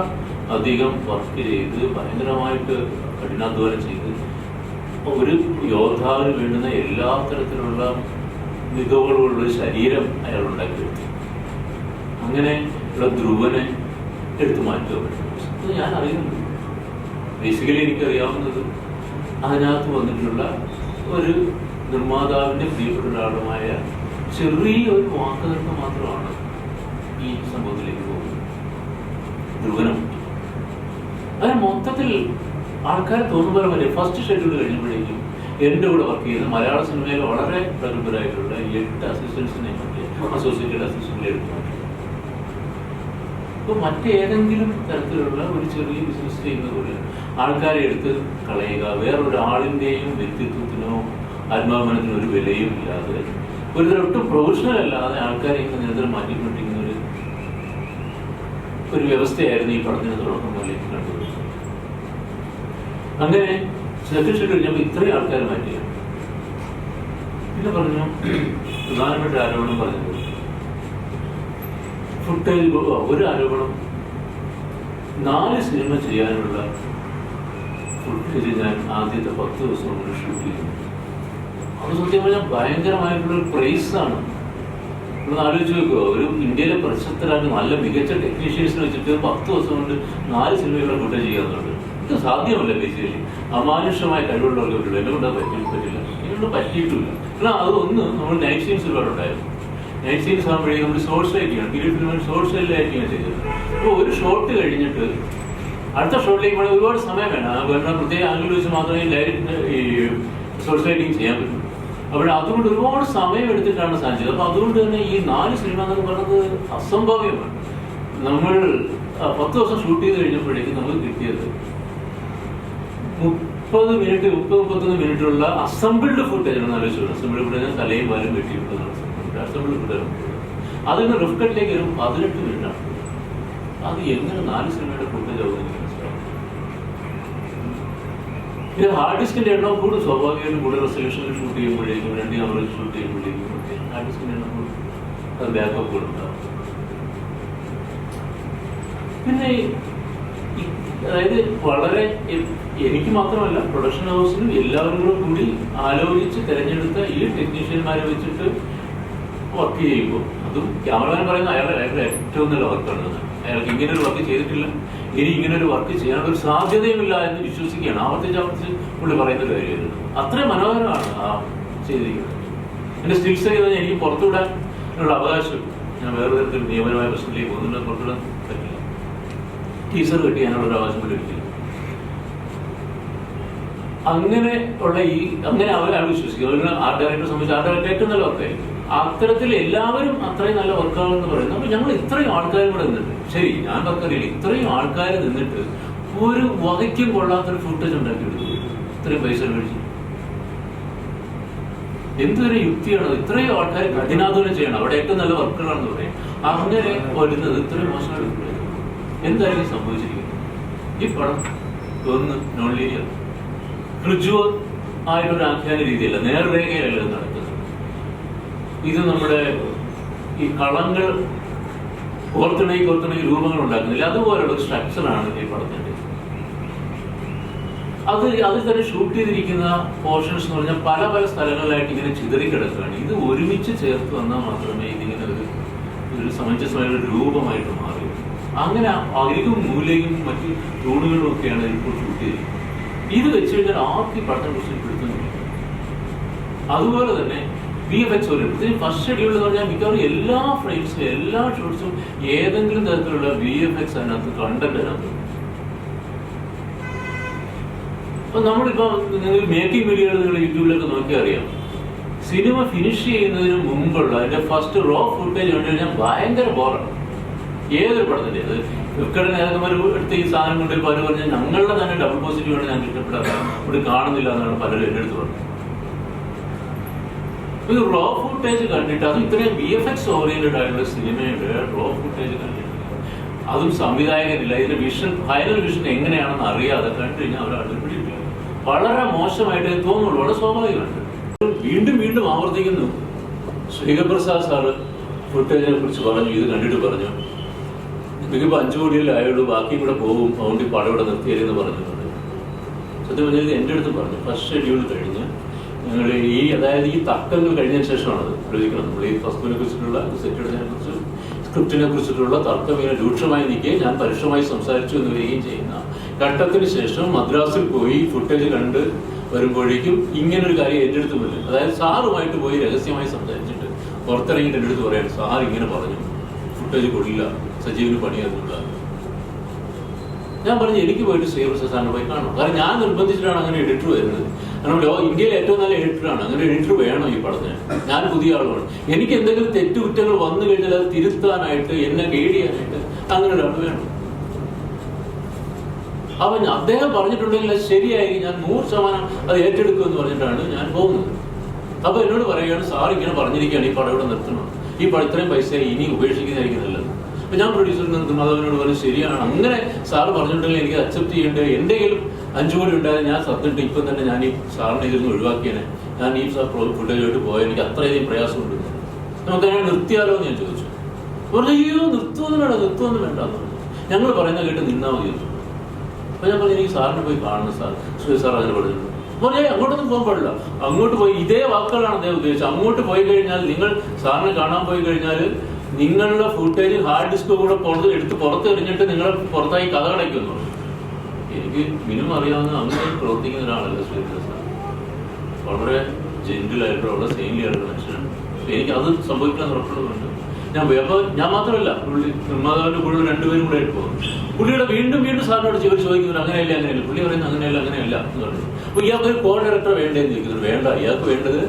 അധികം വർക്ക് ചെയ്ത് ഭയങ്കരമായിട്ട് കഠിനാധ്വാനം ചെയ്ത് ഒരു യോദ്ധാവിന് വേണ്ടുന്ന എല്ലാ തരത്തിലുള്ള മികവുകളുള്ള ശരീരം അയാൾ ഉണ്ടാക്കിയെടുത്തു. അങ്ങനെ ഉള്ള ധ്രുവനെ എടുത്തു മാറ്റുക പറ്റും. ഞാൻ അറിയുന്നുണ്ട്. ബേസിക്കലി എനിക്കറിയാവുന്നത് അതിനകത്ത് വന്നിട്ടുള്ള ഒരു നിർമ്മാതാവിൻ്റെ പ്രിയപ്പെട്ട ഒരാളുമായ ചെറിയൊരു വാക്കുകൾക്ക് മാത്രമാണ് ഈ സംഭവത്തിലേക്ക് പോകുന്നത്. ധ്രുവനം അങ്ങനെ മൊത്തത്തിൽ ആൾക്കാർ തോന്നുമ്പോൾ വരെ ഫസ്റ്റ് ഷെഡ്യൂൾ കഴിഞ്ഞപ്പോഴേക്കും എൻ്റെ കൂടെ വർക്ക് ചെയ്യുന്ന മലയാള സിനിമയിൽ വളരെ പ്രഗത്ഭരായിട്ടുള്ള 8 അസിസ്റ്റൻസിനെ അസോസിയേറ്റഡ് അസിസ്റ്റന്റിൽ എടുത്തു മാറ്റി. ഇപ്പോൾ മറ്റേതെങ്കിലും തരത്തിലുള്ള ഒരു ചെറിയ ബിസിനസ് ചെയ്യുന്നത് പോലെ ആൾക്കാരെ എടുത്ത് കളയുക, വേറൊരാളിൻ്റെയും വ്യക്തിത്വത്തിനോ ആത്മാഭിമാനത്തിനോ ഒരു വിലയും ഇല്ലാതെ ഒരു ഒട്ടും പ്രൊഫഷണൽ അല്ലാതെ ആൾക്കാരെ ഇങ്ങനെ നിരന്തരം മാറ്റിക്കൊണ്ടിരിക്കുന്ന ഒരു വ്യവസ്ഥയായിരുന്നു ഈ പടത്തിന് തുടക്കം പോലെ കണ്ടത്. അങ്ങനെ സെക്കൻഡ് ഷെഡ്യൂൾ കഴിഞ്ഞപ്പോൾ ഇത്രയും ആൾക്കാർ മാറ്റിയ പിന്നെ പറഞ്ഞു പ്രധാനപ്പെട്ട ആരോപണം പറഞ്ഞത് ഫുട്ടേജ്. ഒരു ആരോപണം 4 സിനിമ ചെയ്യാനുള്ള ഫുട്ടേജ് ഞാൻ ആദ്യത്തെ 10 ദിവസം കൊണ്ട് ഷൂട്ട് ചെയ്തു. അത് സത്യം പറഞ്ഞാൽ ഭയങ്കരമായിട്ടുള്ളൊരു പ്രൈസാണ്. ഒന്ന് ആലോചിച്ച് നോക്കുക, ഒരു ഇന്ത്യയിലെ പ്രശസ്തരാണ് നല്ല മികച്ച ടെക്നീഷ്യൻസിനെ വെച്ചിട്ട് 10 ദിവസം കൊണ്ട് 4 സിനിമകളുടെ ഫുട്ടേജ് ചെയ്യാന്നുണ്ട്. ഇത് സാധ്യമല്ല. ബേസിക്കലി അമാനുഷ്യമായ കഴിവുള്ളവർക്ക് പറ്റില്ല. എന്നെ കൊണ്ട് പറ്റില്ല, എന്നെ പറ്റിയിട്ടില്ല. കാരണം അതൊന്ന് നമ്മൾ നൈറ്റ് സീൻസ് ഒരുപാടുണ്ടായിരുന്നു. നൈറ്റ് സീൻസ് ആകുമ്പോഴേക്കും നമ്മൾ ഷോർട്ട് ലൈറ്റിംഗ് പീരിയഡ് ഫിലിമിൽ ഷോർട്ട് ലൈറ്റിംഗ് ചെയ്തത്. അപ്പോൾ ഒരു ഷോട്ട് കഴിഞ്ഞിട്ട് അടുത്ത ഷോട്ടിലേക്ക് പോകണമെങ്കിൽ ഒരുപാട് സമയം വേണം. കാരണം പ്രത്യേക ആംഗിൾ വെച്ച് മാത്രമേ ഡയറക്റ്റ് ഈ ഷോർട്ട് ലൈറ്റിംഗ് ചെയ്യാൻ പറ്റും. അപ്പോൾ അതുകൊണ്ട് ഒരുപാട് സമയം എടുത്തിട്ടാണ് സാധിച്ചത്. അപ്പോൾ അതുകൊണ്ട് തന്നെ ഈ 4 സിനിമ എന്നൊക്കെ പറയുന്നത് അസംഭവ്യമാണ്. നമ്മൾ 10 ദിവസം ഷൂട്ട് ചെയ്ത് കഴിഞ്ഞപ്പോഴേക്കും നമുക്ക് കിട്ടിയത് 30 മിനിറ്റ് 30-31 മിനിറ്റുള്ള അസംബിൾഡ് ഫുട്ടേജ് ആണ്. ആലോചിച്ചു, അസംബിൾഡ് ഫുട്ടേജ് തലയും വാലും വെട്ടിയിട്ടുള്ളതാണ് അസംബിൾഡ് ഫുട്ടേജ്. അതിന് റഫ് കട്ടിലേക്ക് ഒരു 18 മിനിറ്റാണ്. അത് എങ്ങനെ 4 സിനിമയുടെ ഫുട്ടേജ് ആവുമെന്ന് മനസ്സിലാവും. ഇത് ഹാർഡ് ഡിസ്കിന്റെ എണ്ണം കൂടും, സ്വാഭാവികമായിട്ടും കൂടുതൽ റെസൊല്യൂഷനിൽ ഷൂട്ട് ചെയ്യുമ്പോഴേക്കും 2 ക്യാമറയിൽ ഷൂട്ട് ചെയ്യുമ്പോഴേക്കും ഹാർഡ് ഡിസ്കിന്റെ എണ്ണം കൂടും, അത് ബാക്കപ്പുകൾ ഉണ്ടാവും. പിന്നെ അതായത് വളരെ എനിക്ക് മാത്രമല്ല പ്രൊഡക്ഷൻ ഹൗസിലും എല്ലാവരും കൂടി ആലോചിച്ച് തിരഞ്ഞെടുത്ത ഈ ടെക്നീഷ്യന്മാരെ വെച്ചിട്ട് വർക്ക് ചെയ്യുമ്പോൾ, അതും ക്യാമറമാൻ പറയുന്ന അയാളുടെ ഏറ്റവും നല്ല വർക്കാണ്. അയാൾക്ക് ഇങ്ങനെ ഒരു വർക്ക് ചെയ്തിട്ടില്ല, ഇനി ഇങ്ങനെ ഒരു വർക്ക് ചെയ്യാനുള്ള ഒരു സാധ്യതയുമില്ല എന്ന് വിശ്വസിക്കുകയാണ്. ആവർത്തിച്ച് പുള്ളി പറയുന്ന ഒരു കാര്യമായിരുന്നു. അത്രയും മനോഹരമാണ് ആ ചെയ്തിരിക്കുന്നത്. എന്റെ സ്റ്റിൽസ് ചെയ്താൽ എനിക്ക് പുറത്തുവിടാനുള്ള അവകാശം, ഞാൻ വേറെ തരത്തിൽ നിയമപരമായ പ്രശ്നത്തിലേക്ക് പോകുന്നുണ്ട്, പുറത്തുവിടാൻ പറ്റില്ല. ടീസർ കെട്ടി ചെയ്യാനുള്ള അവകാശം പോലും ഒരിക്കലും. അങ്ങനെ ഉള്ള അങ്ങനെ അവരെ വിശ്വസിക്കും. അതുപോലെ ആർട്ട് ഡയറക്ടറെ സംബന്ധിച്ച് ആർട്ട് ഡയറക്ടർ ഏറ്റവും നല്ല വർക്കായിരിക്കും. അത്തരത്തിൽ എല്ലാവരും അത്രയും നല്ല വർക്കാണെന്ന് പറയുന്നത്. അപ്പൊ ഞങ്ങൾ ഇത്രയും ആൾക്കാരും കൂടെ നിന്നിട്ട്, ശരി ഞാൻ വർക്കറിയില്ല, ഇത്രയും ആൾക്കാർ നിന്നിട്ട് ഒരു വകയ്ക്കും കൊള്ളാത്തൊരു ഫുട്ടേജ് ഉണ്ടാക്കി എടുത്തു, ഇത്രയും പൈസ കഴിച്ചു. എന്തൊരു യുക്തിയാണ്! ഇത്രയും ആൾക്കാർ കഠിനാധ്വാനം ചെയ്യണം, അവിടെ ഏറ്റവും നല്ല വർക്കുകളാണെന്ന് പറയും. അങ്ങനെ വരുന്നത് ഇത്രയും മോശമായിട്ട് എന്തായാലും സംഭവിച്ചിരിക്കുന്നത്. ഈ പടം ഒന്ന് നോൺ ലീനിയർ ഋജുവ ആയിട്ടൊരു ആഖ്യാന രീതിയല്ല, നേർരേഖയല്ല നടക്കുന്നത്. ഇത് നമ്മുടെ ഈ കളങ്ങൾ ഓർത്തിണക്കി രൂപങ്ങൾ ഉണ്ടാക്കുന്നില്ല, അതുപോലുള്ള സ്ട്രക്ചറാണ് ഈ പടത്തിന്റെ. അതിൽ തന്നെ ഷൂട്ട് ചെയ്തിരിക്കുന്ന പോർഷൻസ് എന്ന് പറഞ്ഞാൽ പല പല സ്ഥലങ്ങളിലായിട്ട് ഇങ്ങനെ ചിതറിക്കിടക്കുകയാണ്. ഇത് ഒരുമിച്ച് ചേർത്ത് വന്നാൽ മാത്രമേ ഇതിങ്ങനെ ഒരു സമഞ്ജസമായ ഒരു രൂപമായിട്ട് മാറൂ. അങ്ങനെ അരികും മൂലയും മറ്റു തൂണുകളും ഒക്കെയാണ് ഇപ്പോൾ ഷൂട്ട് ചെയ്തിരിക്കുന്നത്. ഇത് വെച്ച് കഴിഞ്ഞാൽ ആർക്കും ഈ പടത്തിനെ കുറിച്ച് പിടുത്തുന്നില്ല. അതുപോലെ തന്നെ VFX ഓറിയന്റഡ് ഫസ്റ്റ് ഷെഡ്യൂൾ എന്ന് പറഞ്ഞാൽ മിക്കവാറും എല്ലാ ഫ്രെയിംസും എല്ലാ ഷോട്ട്സും ഏതെങ്കിലും തരത്തിലുള്ള VFX അതിനകത്ത് കണ്ടന്റ് അതിനകത്ത്. അപ്പൊ നമ്മളിപ്പോ നിങ്ങൾ മേക്കിംഗ് വീഡിയോകൾ നിങ്ങൾ യൂട്യൂബിലൊക്കെ നോക്കി അറിയാം, സിനിമ ഫിനിഷ് ചെയ്യുന്നതിന് മുമ്പുള്ള അതിന്റെ ഫസ്റ്റ് റോ ഫുട്ടേജ് കണ്ടു കഴിഞ്ഞാൽ ഭയങ്കര ബോറാണ്. ഏതൊരു പടത്തിന്റെ അത് ക്രിക്കറ്റ് നേതാക്കന്മാർ എടുത്ത് ഈ സാധനം കൊണ്ട് പലരും പറഞ്ഞാൽ ഞങ്ങളുടെ തന്നെ ഡബിൾ പോസിറ്റീവ് ആണ് ഞങ്ങൾക്ക് ഇഷ്ടപ്പെടാറ്, ഇവിടെ കാണുന്നില്ല എന്നാണ് പലരും എന്റെ അടുത്ത് പറഞ്ഞത്. ഇത് റോ ഫുട്ടേജ് കണ്ടിട്ട്, അതും ഇത്രയും VFX ഓറിയന്റഡ് ആയിട്ടുള്ള സിനിമയുടെ റോ ഫുട്ടേജ് കണ്ടിട്ട്, അതും സംവിധായകനില്ല, ഇതിന്റെ വിഷൻ ഫൈനൽ വിഷൻ എങ്ങനെയാണെന്ന് അറിയാതെ കണ്ടു കഴിഞ്ഞാൽ അവർ അടുപ്പിടില്ല. വളരെ മോശമായിട്ട് തോന്നുള്ളൂ, വളരെ സ്വാഭാവികമാണ്. വീണ്ടും വീണ്ടും ആവർത്തിക്കുന്നു. ശ്രീകപ്രസാദ് സാറ് ഫുട്ടേജിനെ കുറിച്ച് പറഞ്ഞു, ഇത് കണ്ടിട്ട് പറഞ്ഞു എനിക്കിപ്പോൾ 5 കോടിയിലായുള്ളൂ, ബാക്കി കൂടെ പോകും, അതുകൊണ്ട് ഈ പടം ഇവിടെ നിർത്തിയാലെന്ന് പറഞ്ഞിട്ടുണ്ട്. സത്യം പറഞ്ഞാൽ എൻ്റെ അടുത്ത് പറഞ്ഞു ഫസ്റ്റ് ഷെഡ്യൂൾ കഴിഞ്ഞ് ഞങ്ങൾ അതായത് ഈ തർക്കങ്ങൾ കഴിഞ്ഞതിന് ശേഷമാണത് ആലോചിക്കണം. നമ്മൾ ഈ വസ്തുവിനെ കുറിച്ചിട്ടുള്ള സെറ്റിനെ കുറിച്ച് സ്ക്രിപ്റ്റിനെ കുറിച്ചിട്ടുള്ള തർക്കം ഇങ്ങനെ രൂക്ഷമായി നിൽക്കുകയും ഞാൻ പരുഷമായി സംസാരിച്ചു എന്ന് വരികയും ചെയ്യുന്ന ഘട്ടത്തിന് ശേഷം മദ്രാസിൽ പോയി ഫുട്ടേജ് കണ്ട് വരുമ്പോഴേക്കും ഇങ്ങനൊരു കാര്യം എൻ്റെ അടുത്ത് വരും. അതായത് സാറുമായിട്ട് പോയി രഹസ്യമായി സംസാരിച്ചിട്ട് പുറത്തിറങ്ങിയിട്ട് എൻ്റെ അടുത്ത് പറയാൻ, സാർ ഇങ്ങനെ പറഞ്ഞു, ഫുട്ടേജ് കൊള്ളില്ല, സജീവിന് പണിയാകുന്നില്ല. ഞാൻ പറഞ്ഞു എനിക്ക് പോയിട്ട് ശ്രീകൃഷ്ണ സാറിനെ പോയി കാണണം, കാരണം ഞാൻ നിർബന്ധിച്ചിട്ടാണ് അങ്ങനെ എഡിറ്റർ വരുന്നത്. കാരണം ഇന്ത്യയിലെ ഏറ്റവും നല്ല എഡിറ്ററാണ്, അങ്ങനെ എഡിറ്റർ വേണം ഈ പടത്തിന്. ഞാൻ പുതിയ ആളുമാണ്, എനിക്ക് എന്തെങ്കിലും തെറ്റുകുറ്റങ്ങൾ വന്നു കഴിഞ്ഞാൽ അത് തിരുത്താനായിട്ട്, എന്നെ ഗൈഡ് ചെയ്യാനായിട്ട് അങ്ങനെ ഒരാൾ വേണം. അപ്പൊ അദ്ദേഹം പറഞ്ഞിട്ടുണ്ടെങ്കിൽ അത് ശരിയായി, ഞാൻ 100% അത് ഏറ്റെടുക്കുമെന്ന് പറഞ്ഞിട്ടാണ് ഞാൻ പോകുന്നത്. അപ്പൊ എന്നോട് പറയുകയാണ്, സാർ ഇങ്ങനെ പറഞ്ഞിരിക്കുകയാണ്, ഈ പടം ഇവിടെ നിർത്തണം, ഈ പടം ഇത്രയും പൈസ ഇനി ഉപേക്ഷിക്കുന്നതായിരിക്കും നല്ലത്. അപ്പൊ ഞാൻ പ്രൊഡ്യൂസറിൽ നിന്ന് മാധവനോട് പറഞ്ഞു, ശരിയാണ്, അങ്ങനെ സാറ് പറഞ്ഞിട്ടുണ്ടെങ്കിൽ എനിക്ക് അക്സെപ്റ്റ് ചെയ്യേണ്ടത്, എൻ്റെ കയ്യിൽ 5 കോടി ഉണ്ടായത് ഞാൻ സത്തിട്ട് ഇപ്പം തന്നെ ഞാൻ ഈ സാറിനെ ഇതിൽ നിന്ന് ഒഴിവാക്കിയാണ്, ഞാൻ ഈ ഫുട്ടേജായിട്ട് പോയാൽ എനിക്ക് അത്രയധികം പ്രയാസമുണ്ട്, നമുക്കങ്ങനെ നിർത്തിയാലോ എന്ന് ഞാൻ ചോദിച്ചു. പറഞ്ഞു അയ്യോ നിർത്തുമൊന്നും വേണ്ട എന്ന് പറഞ്ഞു, ഞങ്ങൾ പറയുന്ന കേട്ട് നിന്നാൽ മതി എന്ന്. അപ്പൊ ഞാൻ പറഞ്ഞു എനിക്ക് സാറിനെ പോയി കാണണം സാർ, ശ്രീ സാർ അങ്ങനെ പറഞ്ഞിട്ടുണ്ട്. പറഞ്ഞാൽ അങ്ങോട്ടൊന്നും പോകാൻ പാടില്ല, അങ്ങോട്ട് പോയി ഇതേ വാക്കുകളാണ് അദ്ദേഹം ഉദ്ദേശിച്ചത്. അങ്ങോട്ട് പോയി കഴിഞ്ഞാൽ, നിങ്ങൾ സാറിനെ കാണാൻ പോയി കഴിഞ്ഞാൽ നിങ്ങളുടെ ഫുട്ടേജ് ഹാർഡ് ഡിസ്ക് കൂടെ എടുത്ത് പുറത്തെറിഞ്ഞിട്ട് നിങ്ങളെ പുറത്തായി കഥ അടയ്ക്കുന്നു. എനിക്ക് മിനിമം അറിയാവുന്ന അങ്ങനെ പ്രവർത്തിക്കുന്ന ഒരാളല്ല ശ്രീകൃഷ്ണ സാർ. വളരെ ജെന്റിലായിട്ടുള്ള വളരെ സെയിൻലി ആയിട്ടുള്ള മനുഷ്യനാണ്. എനിക്ക് അത് സംഭവിക്കാൻ ഉറപ്പുള്ളതുണ്ട്. ഞാൻ മാത്രമല്ല, പുള്ളി നിർമ്മാതാവിന്റെ കൂടെ 2 പേരും കൂടെ ആയിട്ട് പോകും. പുള്ളിയുടെ വീണ്ടും സാറിനോട് ചോദിക്കുന്നത് അങ്ങനെയല്ല, പുള്ളി പറയുന്നത് അങ്ങനെയല്ല എന്ന് പറഞ്ഞു. അപ്പൊ ഇയാൾക്ക് ഒരു കോ ഡയറക്ടർ വേണ്ടതെന്ന് ചോദിക്കുന്നത്. വേണ്ട, ഇയാൾക്ക് വേണ്ടത്